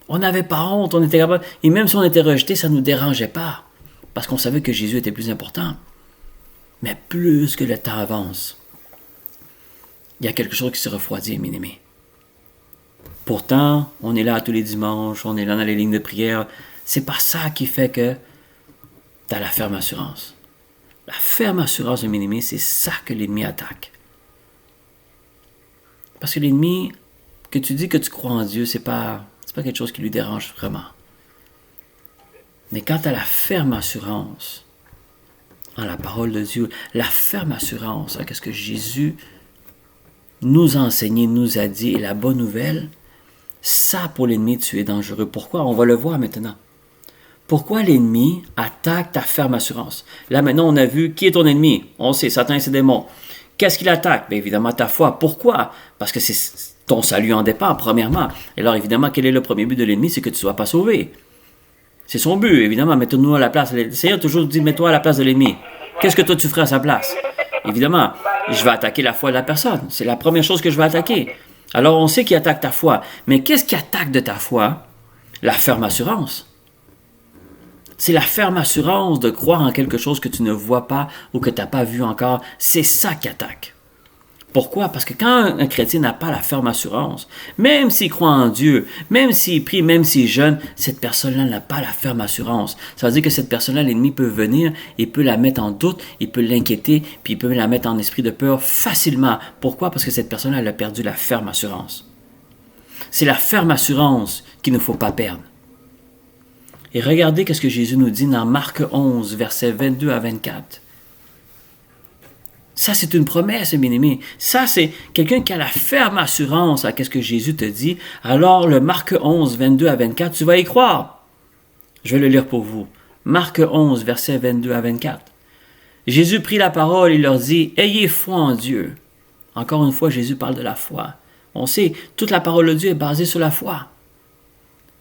On n'avait pas honte, on était capable. Et même si on était rejeté, ça ne nous dérangeait pas. Parce qu'on savait que Jésus était plus important. Mais plus que le temps avance, il y a quelque chose qui se refroidit, mes amis. Pourtant, on est là tous les dimanches, on est là dans les lignes de prière. C'est pas ça qui fait que tu as la ferme assurance. La ferme assurance de mes amis, c'est ça que l'ennemi attaque. Parce que l'ennemi, que tu dis que tu crois en Dieu, c'est pas quelque chose qui lui dérange vraiment. Mais quand tu as la ferme assurance en la parole de Dieu, la ferme assurance en ce que Jésus nous a enseigné, nous a dit, et la bonne nouvelle, ça pour l'ennemi, tu es dangereux. Pourquoi? On va le voir maintenant. Pourquoi l'ennemi attaque ta ferme assurance? Là, maintenant, on a vu qui est ton ennemi. On sait, Satan et ses démons. Qu'est-ce qu'il attaque? Bien évidemment, ta foi. Pourquoi? Parce que ton salut en dépend, premièrement. Et alors, évidemment, quel est le premier but de l'ennemi? C'est que tu ne sois pas sauvé. C'est son but, évidemment. Mettons-nous à la place. Le Seigneur toujours dit, mets-toi à la place de l'ennemi. Qu'est-ce que toi, tu ferais à sa place? Évidemment, je vais attaquer la foi de la personne. C'est la première chose que je vais attaquer. Alors, on sait qu'il attaque ta foi. Mais qu'est-ce qui attaque de ta foi? La ferme assurance. C'est la ferme assurance de croire en quelque chose que tu ne vois pas ou que tu n'as pas vu encore. C'est ça qui attaque. Pourquoi? Parce que quand un chrétien n'a pas la ferme assurance, même s'il croit en Dieu, même s'il prie, même s'il jeûne, cette personne-là n'a pas la ferme assurance. Ça veut dire que cette personne-là, l'ennemi peut venir, il peut la mettre en doute, il peut l'inquiéter, puis il peut la mettre en esprit de peur facilement. Pourquoi? Parce que cette personne-là, elle a perdu la ferme assurance. C'est la ferme assurance qu'il ne faut pas perdre. Et regardez ce que Jésus nous dit dans Marc 11, versets 22 à 24. Ça, c'est une promesse, bien-aimé. Ça, c'est quelqu'un qui a la ferme assurance à ce que Jésus te dit. Alors, le Marc 11, 22 à 24, tu vas y croire. Je vais le lire pour vous. Marc 11, versets 22 à 24. Jésus prit la parole et leur dit, « Ayez foi en Dieu. » Encore une fois, Jésus parle de la foi. On sait, toute la parole de Dieu est basée sur la foi.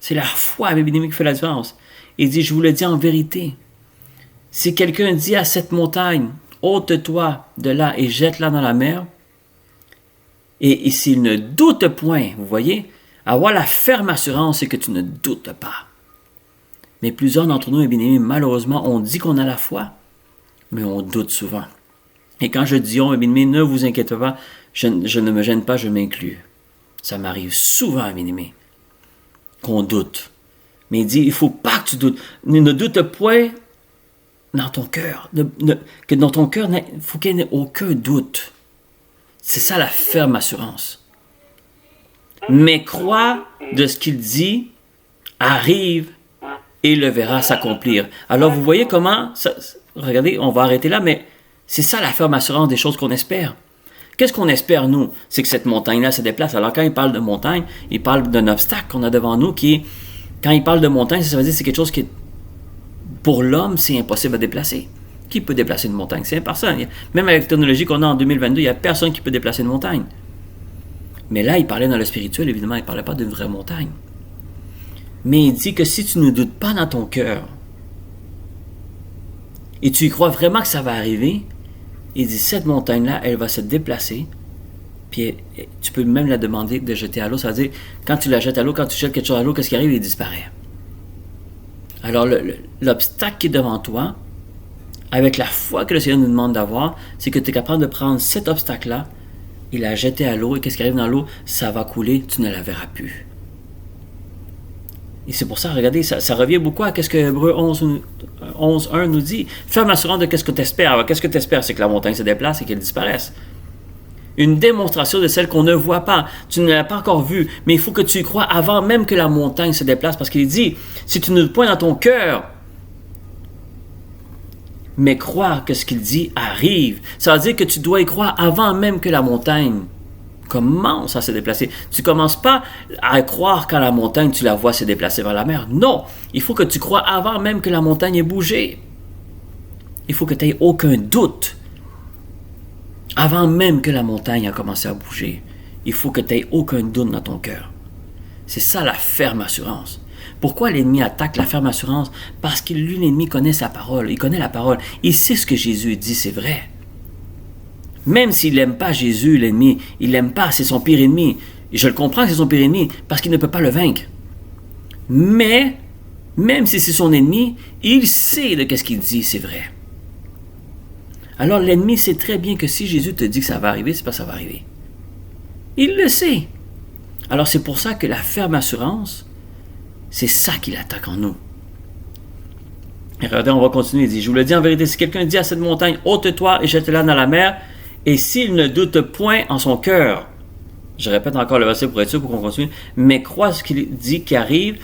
C'est la foi, bien-aimé, qui fait la différence. Il dit, je vous le dis en vérité. Si quelqu'un dit à cette montagne, ôte-toi de là et jette-la dans la mer, Et s'il ne doute point, vous voyez, avoir la ferme assurance, c'est que tu ne doutes pas. Mais plusieurs d'entre nous, bien-aimés, malheureusement, on dit qu'on a la foi, mais on doute souvent. Et quand je dis on, bien-aimés, ne vous inquiétez pas, je ne me gêne pas, je m'inclus. Ça m'arrive souvent, bien-aimés, qu'on doute. Mais il dit, il ne faut pas que tu doutes. Ne doute point dans ton cœur. Que dans ton cœur, il faut qu'il n'y ait aucun doute. C'est ça la ferme assurance. Mais crois de ce qu'il dit, arrive et le verra s'accomplir. Alors vous voyez comment, regardez, on va arrêter là, mais c'est ça la ferme assurance des choses qu'on espère. Qu'est-ce qu'on espère, nous? C'est que cette montagne-là se déplace. Alors quand il parle de montagne, il parle d'un obstacle qu'on a devant nous qui est, quand il parle de montagne, ça veut dire que c'est quelque chose qui est, pour l'homme, c'est impossible à déplacer. Qui peut déplacer une montagne? C'est impossible. Même avec la technologie qu'on a en 2022, il n'y a personne qui peut déplacer une montagne. Mais là, il parlait dans le spirituel, évidemment, il ne parlait pas d'une vraie montagne. Mais il dit que si tu ne doutes pas dans ton cœur, et tu y crois vraiment que ça va arriver, il dit, cette montagne-là, elle va se déplacer, puis tu peux même la demander de jeter à l'eau. Ça veut dire, quand tu la jettes à l'eau, quand tu jettes quelque chose à l'eau, qu'est-ce qui arrive? Il disparaît. Alors, l'obstacle qui est devant toi, avec la foi que le Seigneur nous demande d'avoir, c'est que tu es capable de prendre cet obstacle-là et la jeter à l'eau, et qu'est-ce qui arrive dans l'eau? Ça va couler, tu ne la verras plus. Et c'est pour ça, regardez, ça revient beaucoup à ce que Hébreux 11.1 nous dit. Ferme assurance de qu'est-ce que tu espères. Alors, qu'est-ce que tu espères? C'est que la montagne se déplace et qu'elle disparaisse. Une démonstration de celle qu'on ne voit pas. Tu ne l'as pas encore vue, mais il faut que tu y crois avant même que la montagne se déplace, parce qu'il dit, si tu ne le points dans ton cœur, mais crois que ce qu'il dit arrive. Ça veut dire que tu dois y croire avant même que la montagne commence à se déplacer. Tu ne commences pas à croire quand la montagne, tu la vois se déplacer vers la mer. Non, il faut que tu crois avant même que la montagne ait bougé. Il faut que tu n'aies aucun doute. Avant même que la montagne a commencé à bouger, il faut que tu n'aies aucun doute dans ton cœur. C'est ça la ferme assurance. Pourquoi l'ennemi attaque la ferme assurance? Parce que lui, l'ennemi, connaît sa parole. Il connaît la parole. Il sait ce que Jésus dit, c'est vrai. Même s'il n'aime pas Jésus, l'ennemi, il l'aime pas, c'est son pire ennemi. Et je le comprends que c'est son pire ennemi, parce qu'il ne peut pas le vaincre. Mais, même si c'est son ennemi, il sait de ce qu'il dit, c'est vrai. Alors l'ennemi sait très bien que si Jésus te dit que ça va arriver, c'est pas ça va arriver. Il le sait. Alors c'est pour ça que la ferme assurance, c'est ça qu'il attaque en nous. Et regardez, on va continuer. Il dit, je vous le dis en vérité, si quelqu'un dit à cette montagne, ôte-toi et jette-la dans la mer, et s'il ne doute point en son cœur, je répète encore le verset pour être sûr, pour qu'on continue, mais crois ce qu'il dit qui arrive,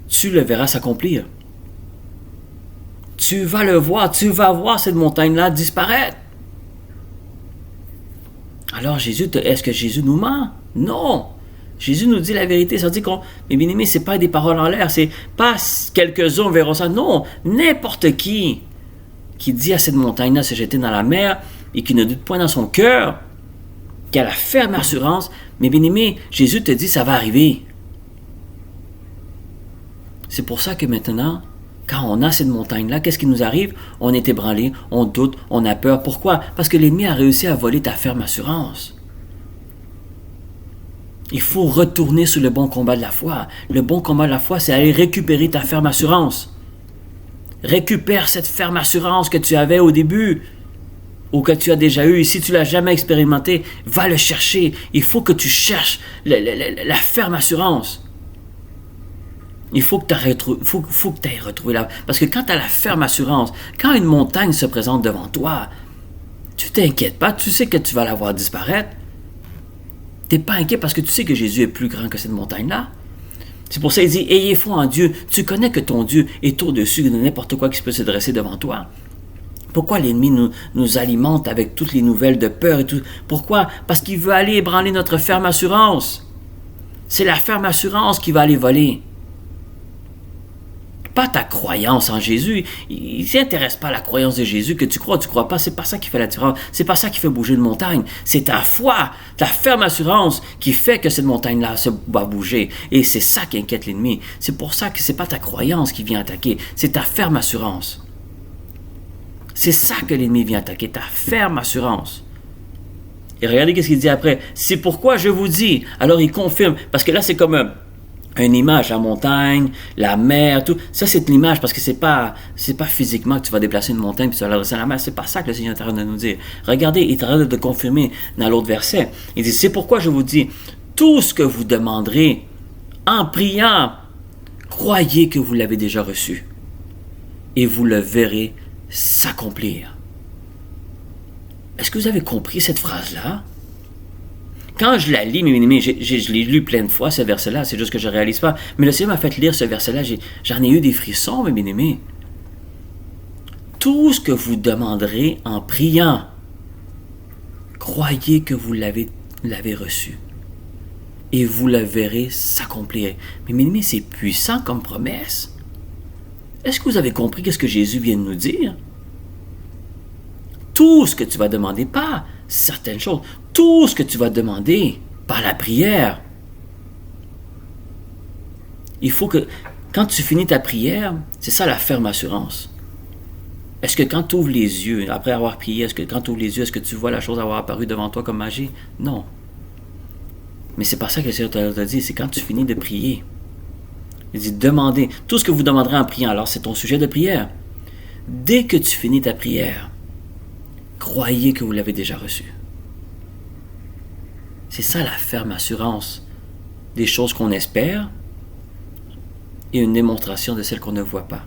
tu le verras s'accomplir. Tu vas le voir, tu vas voir cette montagne-là disparaître. Alors est-ce que Jésus nous ment? Non. Jésus nous dit la vérité, ça dit mais bien aimé, c'est pas des paroles en l'air, c'est pas quelques-uns verront ça. Non, n'importe qui dit à cette montagne-là de se jeter dans la mer et qui ne doute point dans son cœur, qui a la ferme assurance, mais bien aimé, Jésus te dit ça va arriver. C'est pour ça que maintenant, quand on a cette montagne-là, qu'est-ce qui nous arrive? On est ébranlé, on doute, on a peur. Pourquoi? Parce que l'ennemi a réussi à voler ta ferme assurance. Il faut retourner sur le bon combat de la foi. Le bon combat de la foi, c'est aller récupérer ta ferme assurance. Récupère cette ferme assurance que tu avais au début ou que tu as déjà eu. Et si tu ne l'as jamais expérimenté, va le chercher. Il faut que tu cherches la ferme assurance. Il faut que tu aies retrouvé la... Parce que quand tu as la ferme assurance, quand une montagne se présente devant toi, tu t'inquiètes pas, tu sais que tu vas la voir disparaître. Tu n'es pas inquiet parce que tu sais que Jésus est plus grand que cette montagne-là. C'est pour ça qu'il dit, ayez foi en Dieu. Tu connais que ton Dieu est au-dessus de n'importe quoi qui peut se dresser devant toi. Pourquoi l'ennemi nous alimente avec toutes les nouvelles de peur et tout? Pourquoi? Parce qu'il veut aller ébranler notre ferme assurance. C'est la ferme assurance qui va aller voler. Pas ta croyance en Jésus. Il ne s'intéresse pas à la croyance de Jésus, que tu crois pas. C'est pas ça qui fait la différence. C'est pas ça qui fait bouger une montagne. C'est ta foi, ta ferme assurance qui fait que cette montagne-là va bouger. Et c'est ça qui inquiète l'ennemi. C'est pour ça que c'est pas ta croyance qui vient attaquer. C'est ta ferme assurance. C'est ça que l'ennemi vient attaquer, ta ferme assurance. Et regardez qu'est-ce qu'il dit après. C'est pourquoi je vous dis. Alors il confirme. Parce que là, c'est comme une image, la montagne, la mer, tout. Ça, c'est l'image parce que c'est pas physiquement que tu vas déplacer une montagne puis tu vas l'adresser à la mer. C'est pas ça que le Seigneur est en train de nous dire. Regardez, il est en train de confirmer dans l'autre verset. Il dit, c'est pourquoi je vous dis, tout ce que vous demanderez en priant, croyez que vous l'avez déjà reçu. Et vous le verrez s'accomplir. Est-ce que vous avez compris cette phrase-là? Quand je la lis, mes bien-aimés, je l'ai lu plein de fois, ce verset-là, c'est juste que je ne réalise pas. Mais le Seigneur m'a fait lire ce verset-là, j'en ai eu des frissons, mes bien-aimés. Tout ce que vous demanderez en priant, croyez que vous l'avez reçu. Et vous le verrez s'accomplir. Mais mes bien-aimés, c'est puissant comme promesse. Est-ce que vous avez compris ce que Jésus vient de nous dire? Tout ce que tu vas demander, pas certaines choses, tout ce que tu vas demander par la prière. Il faut que, quand tu finis ta prière, c'est ça la ferme assurance. Est-ce que quand tu ouvres les yeux, après avoir prié, est-ce que tu vois la chose avoir apparu devant toi comme magie? Non. Mais c'est pas ça que le Seigneur t'a dit, c'est quand tu finis de prier. Il dit, demandez, tout ce que vous demanderez en priant, alors c'est ton sujet de prière. Dès que tu finis ta prière, croyez que vous l'avez déjà reçu. C'est ça la ferme assurance des choses qu'on espère et une démonstration de celles qu'on ne voit pas.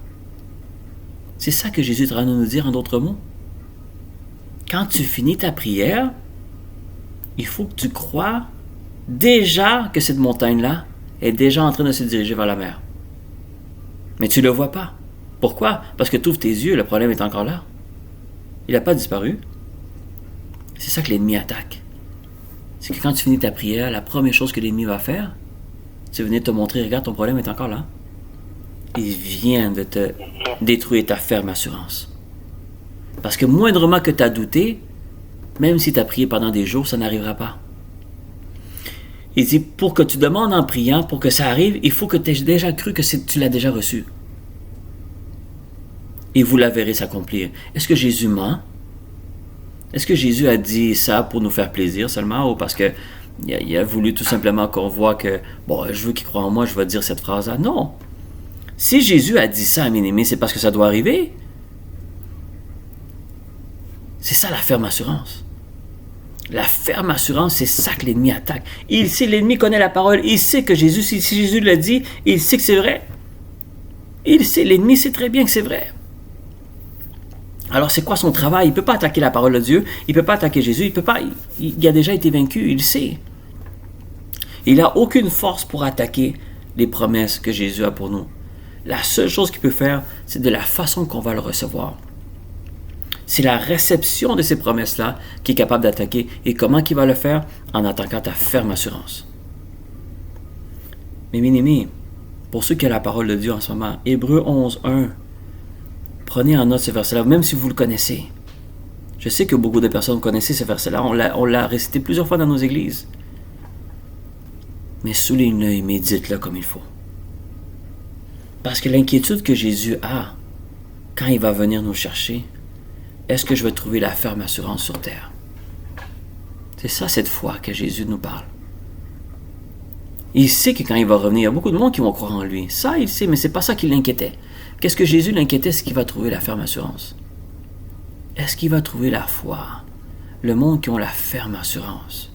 C'est ça que Jésus est en train de nous dire en d'autres mots. Quand tu finis ta prière, il faut que tu crois déjà que cette montagne-là est déjà en train de se diriger vers la mer. Mais tu ne le vois pas. Pourquoi? Parce que tu ouvres tes yeux, le problème est encore là. Il n'a pas disparu. C'est ça que l'ennemi attaque. C'est que quand tu finis ta prière, la première chose que l'ennemi va faire, c'est venir te montrer, regarde, ton problème est encore là. Il vient de te détruire ta ferme assurance. Parce que moindrement que tu as douté, même si tu as prié pendant des jours, ça n'arrivera pas. Il dit, pour que tu demandes en priant, pour que ça arrive, il faut que tu aies déjà cru que tu l'as déjà reçu. Et vous la verrez s'accomplir. Est-ce que Jésus ment? Est-ce que Jésus a dit ça pour nous faire plaisir seulement ou parce qu'il a voulu tout simplement qu'on voit que, bon, je veux qu'il croie en moi, je vais dire cette phrase-là? Non. Si Jésus a dit ça à mes aimés, c'est parce que ça doit arriver. C'est ça la ferme assurance. La ferme assurance, c'est ça que l'ennemi attaque. Il sait, l'ennemi connaît la parole, il sait que Jésus, si Jésus l'a dit, il sait que c'est vrai. Il sait, l'ennemi sait très bien que c'est vrai. Alors c'est quoi son travail? Il ne peut pas attaquer la parole de Dieu, il ne peut pas attaquer Jésus, il a déjà été vaincu, il sait. Il n'a aucune force pour attaquer les promesses que Jésus a pour nous. La seule chose qu'il peut faire, c'est de la façon qu'on va le recevoir. C'est la réception de ces promesses-là qui est capable d'attaquer. Et comment qu'il va le faire? En attaquant ta ferme assurance. Mais bien aimés, pour ceux qui ont la parole de Dieu en ce moment, Hébreux 11, 1, prenez en note ce verset-là, même si vous le connaissez. Je sais que beaucoup de personnes connaissent ce verset-là. On l'a récité plusieurs fois dans nos églises. Mais souligne-le et médite-le comme il faut. Parce que l'inquiétude que Jésus a, quand il va venir nous chercher, est-ce que je vais trouver la ferme assurance sur terre? C'est ça cette foi que Jésus nous parle. Il sait que quand il va revenir, il y a beaucoup de monde qui vont croire en lui. Ça, il sait, mais c'est pas ça qui l'inquiétait. Qu'est-ce que Jésus l'inquiétait? C'est qu'il va trouver la ferme assurance. Est-ce qu'il va trouver la foi? Le monde qui ont la ferme assurance.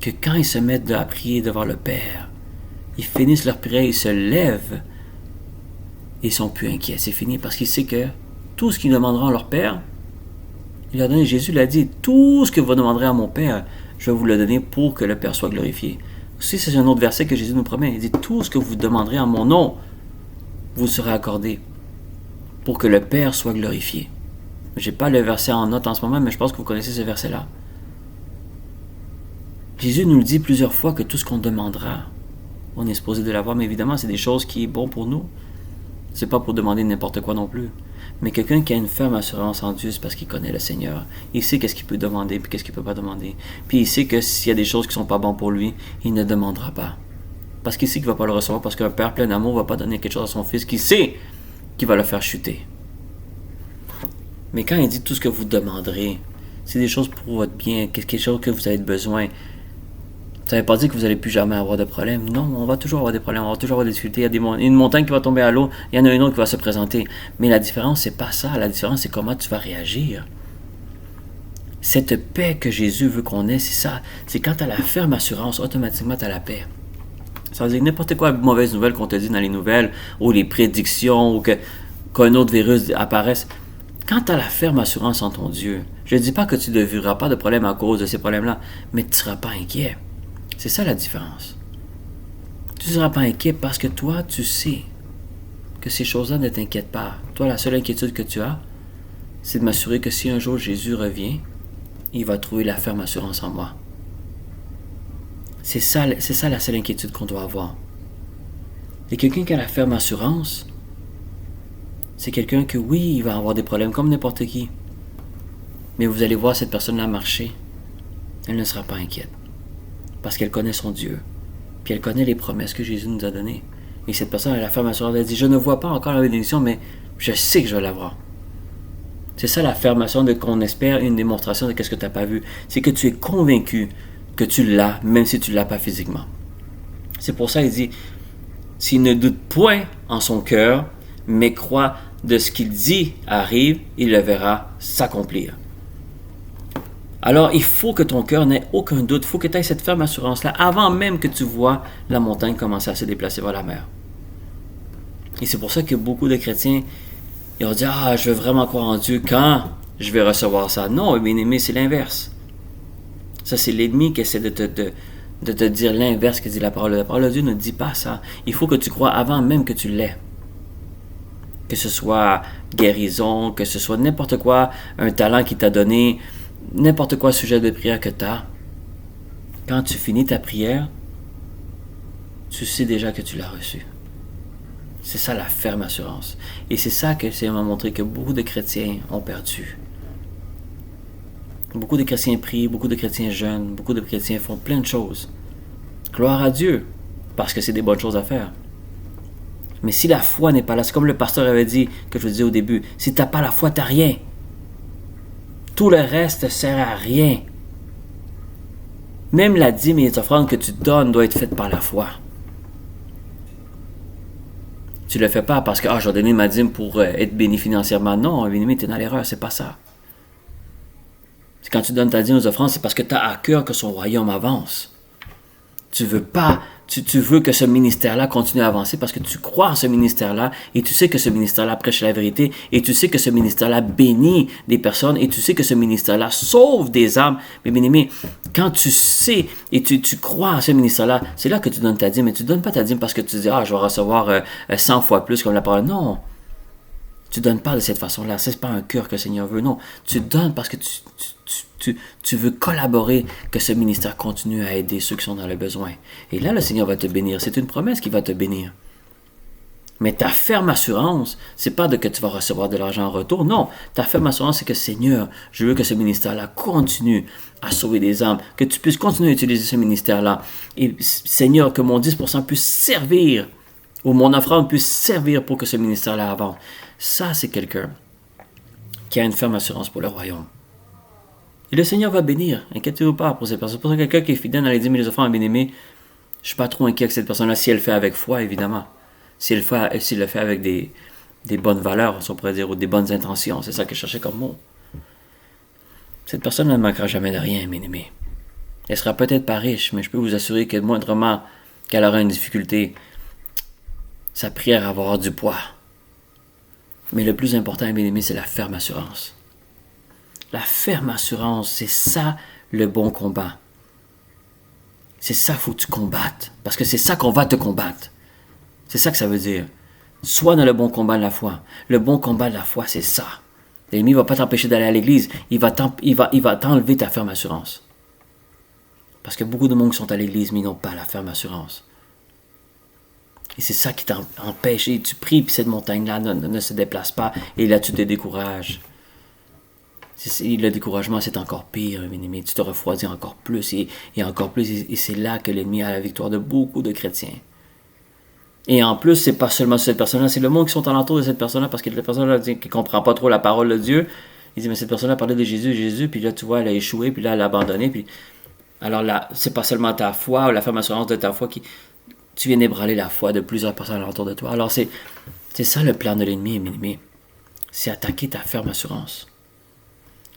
Que quand ils se mettent à prier devant le Père, ils finissent leur prière, ils se lèvent, et ils sont plus inquiets. C'est fini parce qu'ils savent que tout ce qu'ils demanderont à leur Père, il a donné, Jésus l'a dit, tout ce que vous demanderez à mon Père, je vais vous le donner pour que le Père soit glorifié. Aussi, c'est un autre verset que Jésus nous promet. Il dit, tout ce que vous demanderez en mon nom, vous sera accordé pour que le Père soit glorifié. Je n'ai pas le verset en note en ce moment, mais je pense que vous connaissez ce verset-là. Jésus nous le dit plusieurs fois que tout ce qu'on demandera, on est supposé de l'avoir, mais évidemment, c'est des choses qui sont bonnes pour nous. C'est pas pour demander n'importe quoi non plus. Mais quelqu'un qui a une ferme assurance en Dieu, c'est parce qu'il connaît le Seigneur. Il sait qu'est-ce qu'il peut demander et qu'est-ce qu'il peut pas demander. Puis il sait que s'il y a des choses qui sont pas bonnes pour lui, il ne demandera pas. Parce qu'il sait qu'il va pas le recevoir, parce qu'un père plein d'amour va pas donner quelque chose à son fils qu'il sait qu'il va le faire chuter. Mais quand il dit tout ce que vous demanderez, C'est des choses pour votre bien, quelque chose que vous avez besoin. Ça ne veut pas dire que vous n'allez plus jamais avoir de problème. Non, on va toujours avoir des problèmes, on va toujours avoir des difficultés. Il y a une montagne qui va tomber à l'eau, il y en a une autre qui va se présenter. Mais la différence, c'est pas ça. La différence, c'est comment tu vas réagir. Cette paix que Jésus veut qu'on ait, c'est ça. C'est quand tu as la ferme assurance, automatiquement tu as la paix. Ça veut dire que n'importe quoi de mauvaise nouvelle qu'on te dit dans les nouvelles, ou les prédictions, ou qu'un autre virus apparaisse. Quand tu as la ferme assurance en ton Dieu, je ne dis pas que tu ne vivras pas de problème à cause de ces problèmes-là, mais tu ne seras pas inquiet. C'est ça la différence. Tu ne seras pas inquiet parce que toi, tu sais que ces choses-là ne t'inquiètent pas. Toi, la seule inquiétude que tu as, c'est de m'assurer que si un jour Jésus revient, il va trouver la ferme assurance en moi. C'est ça la seule inquiétude qu'on doit avoir. Et quelqu'un qui a la ferme assurance, c'est quelqu'un que oui, il va avoir des problèmes comme n'importe qui. Mais vous allez voir cette personne-là marcher, elle ne sera pas inquiète. Parce qu'elle connaît son Dieu. Puis elle connaît les promesses que Jésus nous a données. Et cette personne, elle a la ferme assurance, elle dit, je ne vois pas encore la bénédiction, mais je sais que je vais l'avoir. C'est ça l'affirmation de qu'on espère une démonstration de ce que tu n'as pas vu. C'est que tu es convaincu que tu l'as, même si tu ne l'as pas physiquement. C'est pour ça qu'il dit, s'il ne doute point en son cœur, mais croit de ce qu'il dit arrive, il le verra s'accomplir. Alors, il faut que ton cœur n'ait aucun doute. Il faut que tu aies cette ferme assurance-là avant même que tu vois la montagne commencer à se déplacer vers la mer. Et c'est pour ça que beaucoup de chrétiens, ils ont dit « Ah, je veux vraiment croire en Dieu quand je vais recevoir ça. » Non, bien aimé, c'est l'inverse. Ça, c'est l'ennemi qui essaie de te dire l'inverse que dit la parole. La parole de Dieu ne dit pas ça. Il faut que tu crois avant même que tu l'aies. Que ce soit guérison, que ce soit n'importe quoi, un talent qui t'a donné, n'importe quoi sujet de prière que tu as. Quand tu finis ta prière, tu sais déjà que tu l'as reçu. C'est ça la ferme assurance. Et c'est ça que c'est m'a montré que beaucoup de chrétiens ont perdu. Beaucoup de chrétiens prient, beaucoup de chrétiens jeûnent, beaucoup de chrétiens font plein de choses. Gloire à Dieu, parce que c'est des bonnes choses à faire. Mais si la foi n'est pas là, c'est comme le pasteur avait dit, que je vous disais au début, si tu n'as pas la foi, tu n'as rien. Tout le reste ne sert à rien. Même la dîme et les offrandes que tu donnes doit être faite par la foi. Tu ne le fais pas parce que je vais donner ma dîme pour être béni financièrement. Non, bien-aimé, tu es dans l'erreur, c'est pas ça. C'est quand tu donnes ta dîme aux offrandes, c'est parce que tu as à cœur que son royaume avance. Tu veux pas, tu veux que ce ministère-là continue à avancer parce que tu crois en ce ministère-là et tu sais que ce ministère-là prêche la vérité et tu sais que ce ministère-là bénit des personnes et tu sais que ce ministère-là sauve des âmes. Mais bien aimé, quand tu sais et tu crois en ce ministère-là, c'est là que tu donnes ta dîme. Mais tu ne donnes pas ta dîme parce que tu dis, je vais recevoir 100 fois plus comme la parole. Non, tu ne donnes pas de cette façon-là. Ce n'est pas un cœur que le Seigneur veut. Non, tu donnes parce que tu veux collaborer, que ce ministère continue à aider ceux qui sont dans le besoin. Et là, le Seigneur va te bénir. C'est une promesse qui va te bénir. Mais ta ferme assurance, c'est pas que tu vas recevoir de l'argent en retour. Non, ta ferme assurance, c'est que Seigneur, je veux que ce ministère-là continue à sauver des âmes, que tu puisses continuer à utiliser ce ministère-là. Et Seigneur, que mon 10% puisse servir, ou mon offrande puisse servir pour que ce ministère-là avance. Ça, c'est quelqu'un qui a une ferme assurance pour le royaume. Et le Seigneur va bénir. Inquiétez-vous pas pour cette personne. Pour quelqu'un qui est fidèle dans les 10 000 offrandes, bien-aimé, je ne suis pas trop inquiet avec cette personne-là si elle le fait avec foi, évidemment. S'il le fait avec des bonnes valeurs, on pourrait dire, ou des bonnes intentions. C'est ça que je cherchais comme mot. Cette personne ne manquera jamais de rien, bien-aimé. Elle sera peut-être pas riche, mais je peux vous assurer que moindrement qu'elle aura une difficulté, sa prière va avoir du poids. Mais le plus important, bien-aimé, c'est la ferme assurance. La ferme assurance, c'est ça le bon combat. C'est ça qu'il faut que tu combattes. Parce que c'est ça qu'on va te combattre. C'est ça que ça veut dire. Sois dans le bon combat de la foi. Le bon combat de la foi, c'est ça. L'ennemi ne va pas t'empêcher d'aller à l'église. Il va t'enlever ta ferme assurance. Parce que beaucoup de monde qui sont à l'église, mais ils n'ont pas la ferme assurance. Et c'est ça qui t'empêche. Et tu pries, puis cette montagne-là ne se déplace pas. Et là, tu te décourages. Le découragement, c'est encore pire, bien-aimé. Tu te refroidis encore plus et encore plus. Et c'est là que l'ennemi a la victoire de beaucoup de chrétiens. Et en plus, c'est pas seulement cette personne-là, c'est le monde qui sont alentour de cette personne-là, parce que la personne-là qui ne comprend pas trop la parole de Dieu, Il dit, mais cette personne-là parlait de Jésus, puis là, tu vois, elle a échoué, puis là, elle a abandonné, puis... Alors là, c'est pas seulement ta foi ou la ferme assurance de ta foi qui... Tu viens d'ébranler la foi de plusieurs personnes autour de toi. Alors c'est ça le plan de l'ennemi, bien-aimé. C'est attaquer ta ferme assurance.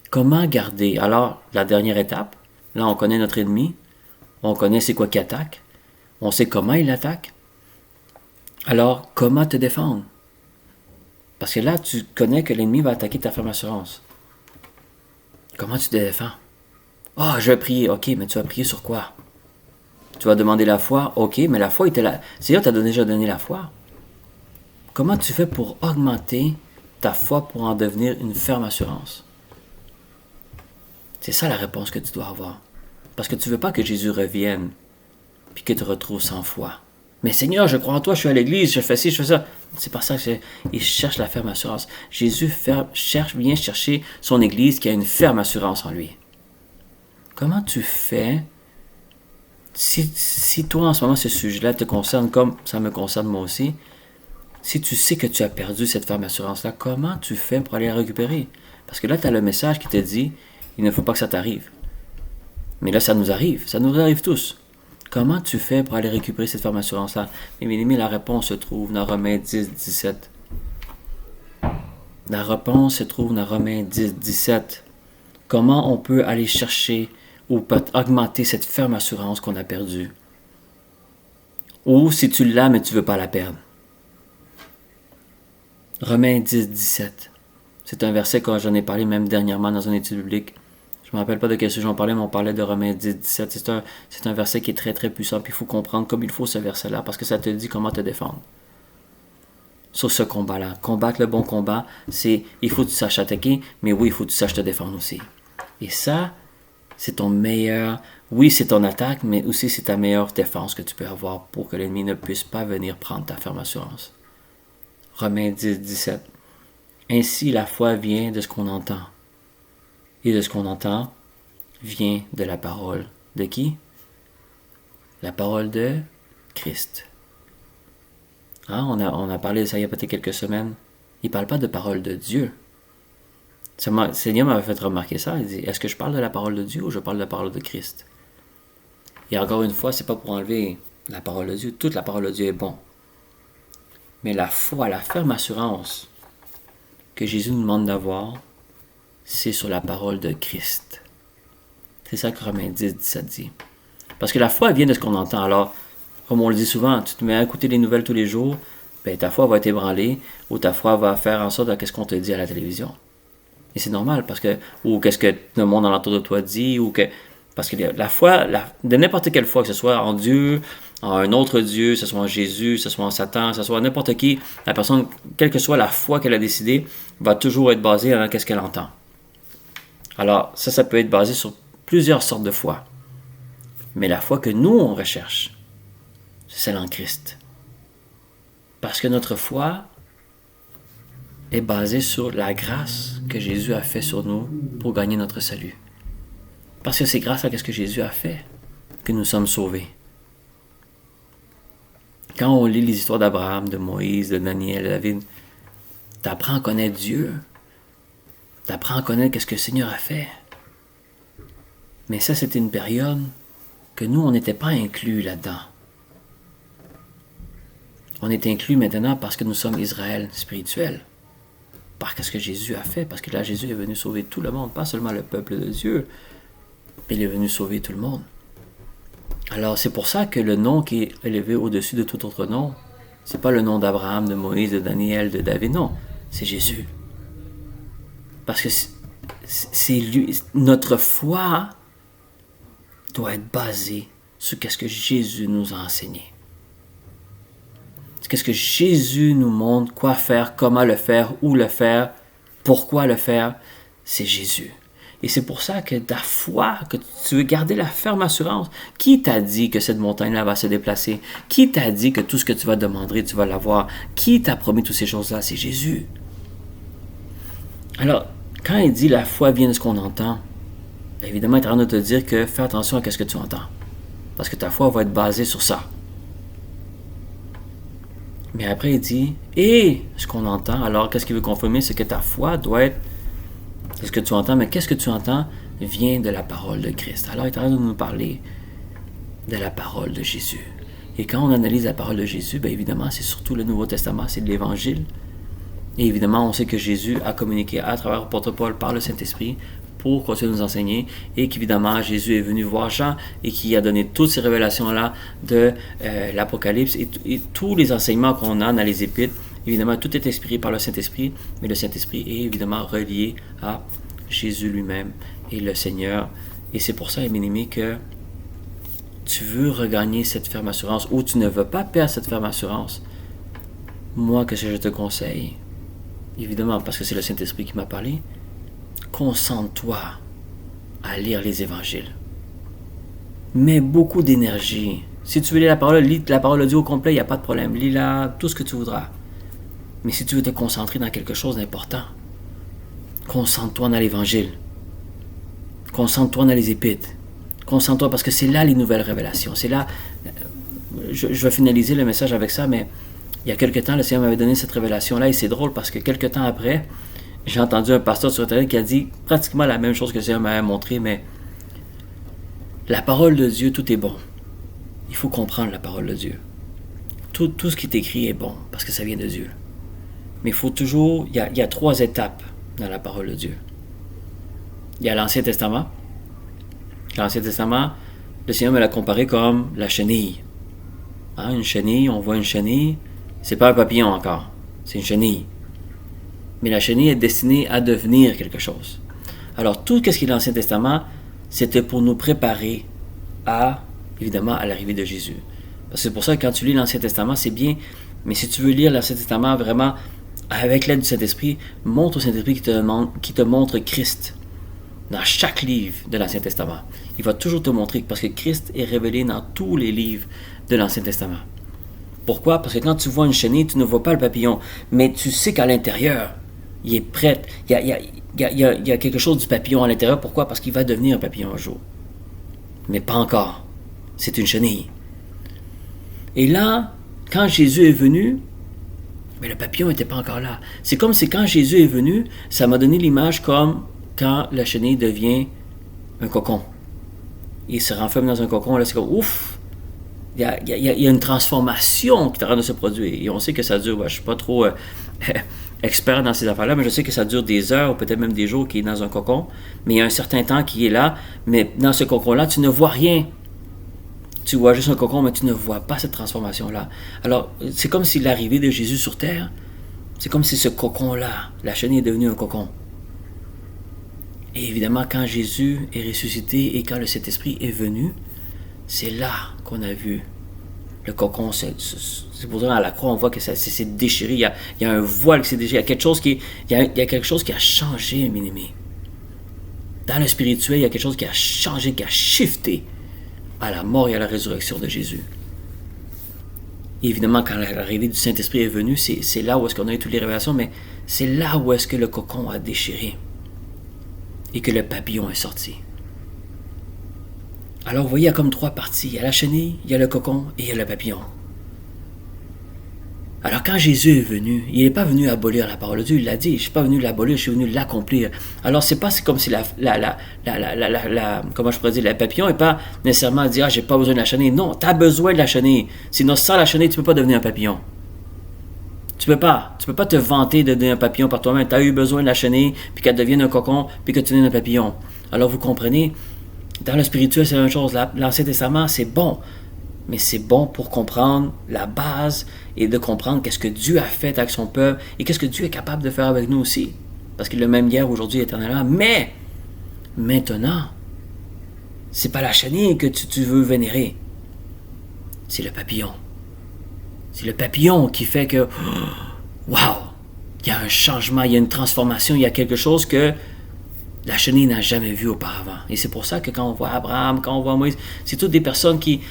Comment garder? Alors, la dernière étape, là, on connaît notre ennemi, on connaît c'est quoi qui attaque, on sait comment il attaque. Alors, comment te défendre? Parce que là, tu connais que l'ennemi va attaquer ta ferme assurance. Comment tu te défends? Ah, je vais prier. Ok, mais tu vas prier sur quoi? Tu vas demander la foi. Ok, mais la foi était là. Seigneur t'a déjà donné la foi. Comment tu fais pour augmenter ta foi pour en devenir une ferme assurance? C'est ça la réponse que tu dois avoir. Parce que tu ne veux pas que Jésus revienne puis que tu te retrouves sans foi. Mais Seigneur, je crois en toi, je suis à l'église, je fais ci, je fais ça. C'est pas ça qu'il cherche la ferme assurance. Jésus vient chercher son église qui a une ferme assurance en lui. Comment tu fais si toi en ce moment ce sujet-là te concerne comme ça me concerne moi aussi, si tu sais que tu as perdu cette ferme assurance-là, comment tu fais pour aller la récupérer? Parce que là, tu as le message qui te dit, il ne faut pas que ça t'arrive. Mais là, ça nous arrive tous. Comment tu fais pour aller récupérer cette ferme assurance-là? Mais la réponse se trouve dans Romains 10, 17. La réponse se trouve dans Romains 10, 17. Comment on peut aller chercher ou peut augmenter cette ferme assurance qu'on a perdue? Ou si tu l'as, mais tu ne veux pas la perdre. Romains 10, 17. C'est un verset que j'en ai parlé même dernièrement dans une étude biblique. Je ne me rappelle pas de quel sujet on parlait, mais on parlait de Romains 10, 17. C'est un verset qui est très très puissant, puis il faut comprendre comme il faut ce verset-là, parce que ça te dit comment te défendre. Sur ce combat-là. Combattre le bon combat, c'est, il faut que tu saches attaquer, mais oui, il faut que tu saches te défendre aussi. Et ça, c'est ton meilleur... Oui, c'est ton attaque, mais aussi c'est ta meilleure défense que tu peux avoir pour que l'ennemi ne puisse pas venir prendre ta ferme assurance. Romains 10, 17. Ainsi, la foi vient de ce qu'on entend. Et de ce qu'on entend vient de la parole. De qui? La parole de Christ. Hein? On a parlé de ça il y a peut-être quelques semaines. Il ne parle pas de parole de Dieu. Le Seigneur m'avait fait remarquer ça. Il dit, est-ce que je parle de la parole de Dieu ou je parle de la parole de Christ? Et encore une fois, c'est pas pour enlever la parole de Dieu. Toute la parole de Dieu est bon. Mais la foi, la ferme assurance que Jésus nous demande d'avoir, c'est sur la parole de Christ. C'est ça que Romains 10, 17 dit. Parce que la foi vient de ce qu'on entend. Alors, comme on le dit souvent, tu te mets à écouter les nouvelles tous les jours, ben, ta foi va être ébranlée ou ta foi va faire en sorte de ce qu'on te dit à la télévision. Et c'est normal, parce que, ou qu'est-ce que le monde alentour de toi dit, ou que, parce que la foi, de n'importe quelle foi, que ce soit en Dieu, en un autre Dieu, que ce soit en Jésus, que ce soit en Satan, que ce soit n'importe qui, la personne, quelle que soit la foi qu'elle a décidée, va toujours être basée dans qu'est-ce qu'elle entend. Alors, ça peut être basé sur plusieurs sortes de foi. Mais la foi que nous, on recherche, c'est celle en Christ. Parce que notre foi est basée sur la grâce que Jésus a fait sur nous pour gagner notre salut. Parce que c'est grâce à ce que Jésus a fait que nous sommes sauvés. Quand on lit les histoires d'Abraham, de Moïse, de Daniel, de David, tu apprends à connaître Dieu. Tu apprends à connaître ce que le Seigneur a fait. Mais ça, c'était une période que nous, on n'était pas inclus là-dedans. On est inclus maintenant parce que nous sommes Israël spirituel. Par ce que Jésus a fait. Parce que là, Jésus est venu sauver tout le monde. Pas seulement le peuple de Dieu. Mais il est venu sauver tout le monde. Alors, c'est pour ça que le nom qui est élevé au-dessus de tout autre nom, c'est pas le nom d'Abraham, de Moïse, de Daniel, de David. Non, c'est Jésus. Parce que c'est lui. Notre foi doit être basée sur ce que Jésus nous a enseigné. Qu'est-ce que Jésus nous montre, quoi faire, comment le faire, où le faire, pourquoi le faire, c'est Jésus. Et c'est pour ça que ta foi, que tu veux garder la ferme assurance. Qui t'a dit que cette montagne-là va se déplacer? Qui t'a dit que tout ce que tu vas demander, tu vas l'avoir? Qui t'a promis toutes ces choses-là? C'est Jésus. Alors, quand il dit la foi vient de ce qu'on entend, évidemment, il est en train de te dire que fais attention à ce que tu entends. Parce que ta foi va être basée sur ça. Mais après, il dit, et ce qu'on entend, alors qu'est-ce qu'il veut confirmer, c'est que ta foi doit être C'est ce que tu entends, mais qu'est-ce que tu entends vient de la parole de Christ. Alors, il est en train de nous parler de la parole de Jésus. Et quand on analyse la parole de Jésus, bien évidemment, c'est surtout le Nouveau Testament, c'est de l'Évangile. Et évidemment, on sait que Jésus a communiqué à travers l'apôtre Paul par le Saint-Esprit pour continuer de nous enseigner, et qu'évidemment, Jésus est venu voir Jean et qui a donné toutes ces révélations-là de l'Apocalypse et tous les enseignements qu'on a dans les Épîtres. Évidemment, tout est inspiré par le Saint-Esprit, mais le Saint-Esprit est évidemment relié à Jésus lui-même et le Seigneur. Et c'est pour ça, bien-aimé, que tu veux regagner cette ferme assurance ou tu ne veux pas perdre cette ferme assurance. Moi, qu'est-ce que je te conseille? Évidemment, parce que c'est le Saint-Esprit qui m'a parlé, concentre-toi à lire les évangiles. Mets beaucoup d'énergie. Si tu veux lire la parole, lis la parole de Dieu au complet, il n'y a pas de problème. Lis-la, tout ce que tu voudras. Mais si tu veux te concentrer dans quelque chose d'important, concentre-toi dans l'évangile. Concentre-toi dans les épîtres. Concentre-toi parce que c'est là les nouvelles révélations. C'est là, je vais finaliser le message avec ça, mais il y a quelque temps, le Seigneur m'avait donné cette révélation-là et c'est drôle parce que quelque temps après, j'ai entendu un pasteur sur Internet qui a dit pratiquement la même chose que le Seigneur m'avait montré, mais la parole de Dieu, tout est bon. Il faut comprendre la parole de Dieu. Tout ce qui est écrit est bon parce que ça vient de Dieu. Mais il faut toujours, il y a 3 étapes dans la parole de Dieu. Il y a l'Ancien Testament. L'Ancien Testament, le Seigneur me l'a comparé comme la chenille. Hein, une chenille, on voit une chenille, c'est pas un papillon encore, c'est une chenille. Mais la chenille est destinée à devenir quelque chose. Alors, tout ce qui est l'Ancien Testament, c'était pour nous préparer évidemment, à l'arrivée de Jésus. Parce que c'est pour ça que quand tu lis l'Ancien Testament, c'est bien, mais si tu veux lire l'Ancien Testament vraiment avec l'aide du Saint-Esprit, montre au Saint-Esprit qui te montre Christ. Dans chaque livre de l'Ancien Testament. Il va toujours te montrer, parce que Christ est révélé dans tous les livres de l'Ancien Testament. Pourquoi? Parce que quand tu vois une chenille, tu ne vois pas le papillon, mais tu sais qu'à l'intérieur, il est prêt. Il y a quelque chose du papillon à l'intérieur. Pourquoi? Parce qu'il va devenir un papillon un jour. Mais pas encore. C'est une chenille. Et là, quand Jésus est venu, mais le papillon n'était pas encore là. C'est comme si quand Jésus est venu, ça m'a donné l'image comme quand la chenille devient un cocon. Il se renferme dans un cocon, là c'est comme ouf! Il y a une transformation qui est en train de se produire. Et on sait que ça dure, je ne suis pas trop expert dans ces affaires-là, mais je sais que ça dure des heures ou peut-être même des jours qu'il est dans un cocon. Mais il y a un certain temps qui est là, mais dans ce cocon-là, tu ne vois rien. Tu vois juste un cocon, mais tu ne vois pas cette transformation-là. Alors, c'est comme si l'arrivée de Jésus sur terre, c'est comme si ce cocon-là, la chenille est devenue un cocon. Et évidemment, quand Jésus est ressuscité et quand le Saint-Esprit est venu, c'est là qu'on a vu le cocon. C'est pour dire à la croix, on voit que ça s'est déchiré. Il y a un voile qui s'est déchiré. Il y a quelque chose qui a changé, mes amis. Dans le spirituel, il y a quelque chose qui a changé, qui a shifté à la mort et à la résurrection de Jésus. Et évidemment, quand l'arrivée du Saint-Esprit est venue, c'est là où est-ce qu'on a eu toutes les révélations, mais c'est là où est-ce que le cocon a déchiré. Et que le papillon est sorti. Alors, vous voyez, il y a comme 3 parties. Il y a la chenille, il y a le cocon et il y a le papillon. Alors, quand Jésus est venu, il n'est pas venu abolir la parole de Dieu. Il l'a dit, je ne suis pas venu l'abolir, je suis venu l'accomplir. Alors, c'est comme si comment je pourrais dire, le papillon n'est pas nécessairement dire, j'ai pas besoin de la chenille. Non, tu as besoin de la chenille. Sinon, sans la chenille, tu ne peux pas devenir un papillon. Tu peux pas te vanter de devenir un papillon par toi-même. Tu as eu besoin de la chenille, puis qu'elle devienne un cocon, puis que tu deviennes un papillon. Alors vous comprenez, dans le spirituel, c'est la même chose. L'Ancien Testament, c'est bon. Mais c'est bon pour comprendre la base et de comprendre qu'est-ce que Dieu a fait avec son peuple et qu'est-ce que Dieu est capable de faire avec nous aussi. Parce qu'il est le même hier, aujourd'hui, éternellement. Mais, maintenant, c'est pas la chenille que tu veux vénérer. C'est le papillon. C'est le papillon qui fait que, wow, il y a un changement, il y a une transformation, il y a quelque chose que la chenille n'a jamais vu auparavant. Et c'est pour ça que quand on voit Abraham, quand on voit Moïse, c'est toutes des personnes qui,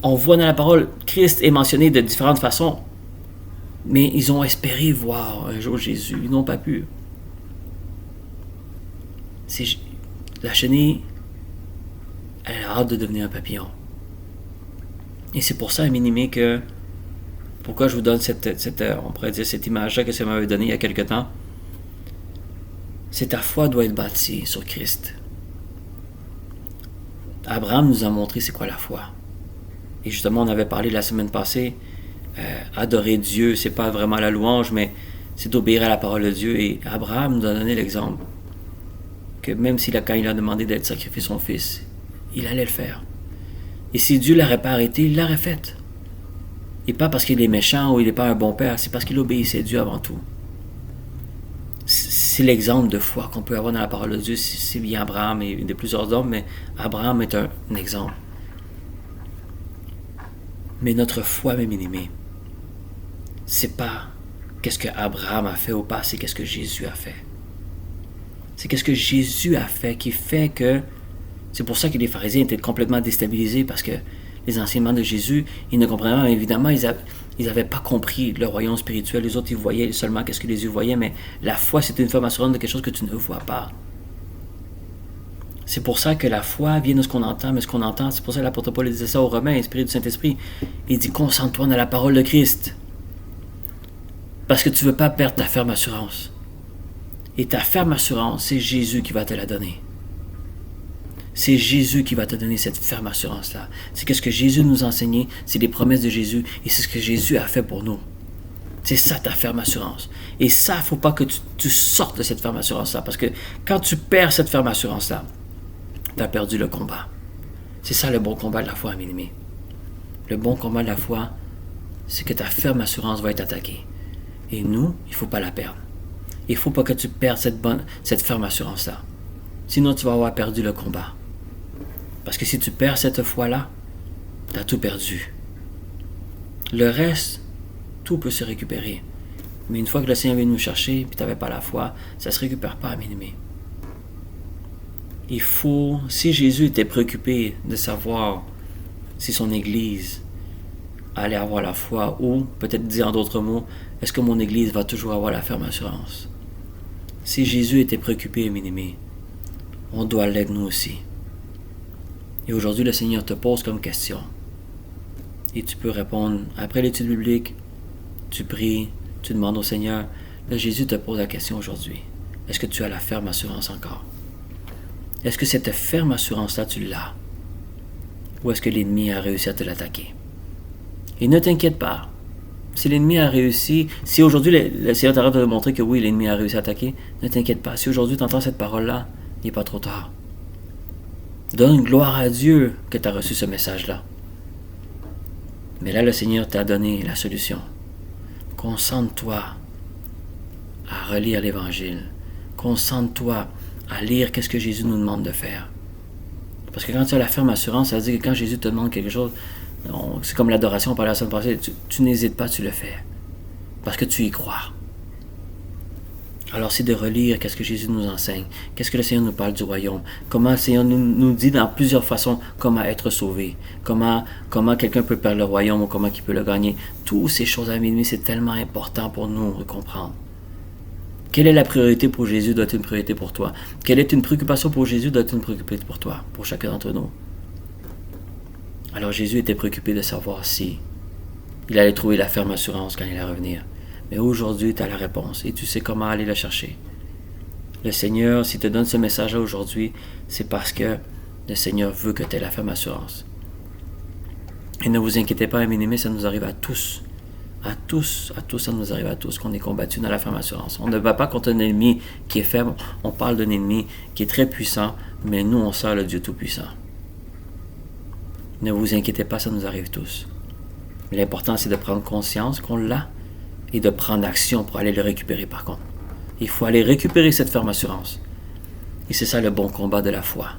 on voit dans la parole, Christ est mentionné de différentes façons. Mais ils ont espéré voir un jour Jésus, ils n'ont pas pu. La chenille, elle a hâte de devenir un papillon. Et c'est pour ça, à minimé, que pourquoi je vous donne on pourrait dire cette image-là que ça m'avait donnée il y a quelque temps. c'est ta foi doit être bâtie sur Christ. Abraham nous a montré c'est quoi la foi. Et justement, on avait parlé la semaine passée, adorer Dieu, c'est pas vraiment la louange, mais c'est d'obéir à la parole de Dieu. Et Abraham nous a donné l'exemple que même quand il a demandé d'être sacrifié son fils, il allait le faire. Et si Dieu ne l'aurait pas arrêté, il l'aurait fait. Et pas parce qu'il est méchant ou il n'est pas un bon père, c'est parce qu'il obéissait à Dieu avant tout. C'est l'exemple de foi qu'on peut avoir dans la parole de Dieu. C'est bien Abraham et de plusieurs hommes, mais Abraham est un exemple. Mais notre foi, mes bien-aimés, c'est pas qu'est-ce que Abraham a fait au passé, qu'est-ce que Jésus a fait. C'est qu'est-ce que Jésus a fait qui fait que... C'est pour ça que les pharisiens étaient complètement déstabilisés parce que les enseignements de Jésus, ils ne comprenaient pas. Évidemment, ils n'avaient pas compris le royaume spirituel. Les autres, ils voyaient seulement qu'est-ce que les yeux voyaient, mais la foi, c'est une forme assurante de quelque chose que tu ne vois pas. C'est pour ça que la foi vient de ce qu'on entend, mais ce qu'on entend, c'est pour ça que l'apôtre Paul disait ça aux Romains, inspiré du Saint-Esprit. Il dit, concentre-toi dans la parole de Christ. Parce que tu ne veux pas perdre ta ferme assurance. Et ta ferme assurance, c'est Jésus qui va te la donner. C'est Jésus qui va te donner cette ferme assurance-là. C'est ce que Jésus nous a enseigné, c'est les promesses de Jésus, et c'est ce que Jésus a fait pour nous. C'est ça ta ferme assurance. Et ça, il ne faut pas que tu sortes de cette ferme assurance-là, parce que quand tu perds cette ferme assurance-là, tu as perdu le combat. C'est ça le bon combat de la foi, mes amis. Le bon combat de la foi, c'est que ta ferme assurance va être attaquée. Et nous, il ne faut pas la perdre. Il ne faut pas que tu perdes cette ferme assurance-là. Sinon, tu vas avoir perdu le combat. Parce que si tu perds cette foi-là, tu as tout perdu. Le reste, tout peut se récupérer. Mais une fois que le Seigneur vient nous chercher, puis tu n'avais pas la foi, ça ne se récupère pas, mes amis. Il faut, si Jésus était préoccupé de savoir si son Église allait avoir la foi, ou peut-être dire en d'autres mots, est-ce que mon Église va toujours avoir la ferme assurance? Si Jésus était préoccupé, mes amis, on doit l'être nous aussi. Et aujourd'hui, le Seigneur te pose comme question. Et tu peux répondre, après l'étude biblique, tu pries, tu demandes au Seigneur. Là, Jésus te pose la question aujourd'hui. Est-ce que tu as la ferme assurance encore? Est-ce que cette ferme assurance-là, tu l'as? Ou est-ce que l'ennemi a réussi à te l'attaquer? Et ne t'inquiète pas. Si l'ennemi a réussi, si aujourd'hui le Seigneur t'arrête de montrer que oui, l'ennemi a réussi à attaquer, ne t'inquiète pas. Si aujourd'hui tu entends cette parole-là, il n'est pas trop tard. Donne gloire à Dieu que tu as reçu ce message-là. Mais là, le Seigneur t'a donné la solution. Concentre-toi à relire l'Évangile. Concentre-toi à lire qu'est-ce que Jésus nous demande de faire. Parce que quand tu as la ferme assurance, ça veut dire que quand Jésus te demande quelque chose, c'est comme l'adoration, on parlait la semaine passée, tu n'hésites pas, tu le fais. Parce que tu y crois. Alors c'est de relire qu'est-ce que Jésus nous enseigne, qu'est-ce que le Seigneur nous parle du royaume, comment le Seigneur nous dit dans plusieurs façons comment être sauvé, comment quelqu'un peut perdre le royaume ou comment il peut le gagner. Toutes ces choses à minuit, c'est tellement important pour nous de comprendre. Quelle est la priorité pour Jésus doit être une priorité pour toi. Quelle est une préoccupation pour Jésus doit être une préoccupation pour toi, pour chacun d'entre nous. Alors Jésus était préoccupé de savoir si il allait trouver la ferme assurance quand il allait revenir. Mais aujourd'hui, tu as la réponse et tu sais comment aller la chercher. Le Seigneur, s'il te donne ce message-là aujourd'hui, c'est parce que le Seigneur veut que tu aies la ferme assurance. Et ne vous inquiétez pas, mes amis, ça nous arrive à tous. À tous, ça nous arrive à tous qu'on est combattu dans la ferme assurance. On ne va pas contre un ennemi qui est faible, on parle d'un ennemi qui est très puissant, mais nous, on sert le Dieu Tout-Puissant. Ne vous inquiétez pas, ça nous arrive tous. L'important, c'est de prendre conscience qu'on l'a et de prendre action pour aller le récupérer par contre. Il faut aller récupérer cette ferme assurance. Et c'est ça le bon combat de la foi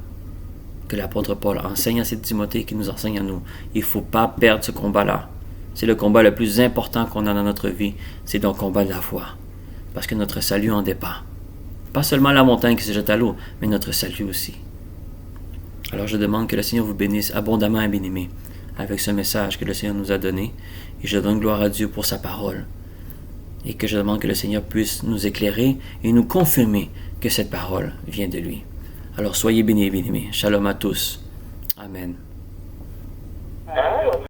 que l'apôtre Paul enseigne à Timothée et qui nous enseigne à nous. Il ne faut pas perdre ce combat-là. C'est le combat le plus important qu'on a dans notre vie. C'est le combat de la foi. Parce que notre salut en dépend. Pas seulement la montagne qui se jette à l'eau, mais notre salut aussi. Alors je demande que le Seigneur vous bénisse abondamment, bien-aimés, avec ce message que le Seigneur nous a donné. Et je donne gloire à Dieu pour sa parole. Et que je demande que le Seigneur puisse nous éclairer et nous confirmer que cette parole vient de lui. Alors soyez bénis et bien-aimés. Shalom à tous. Amen.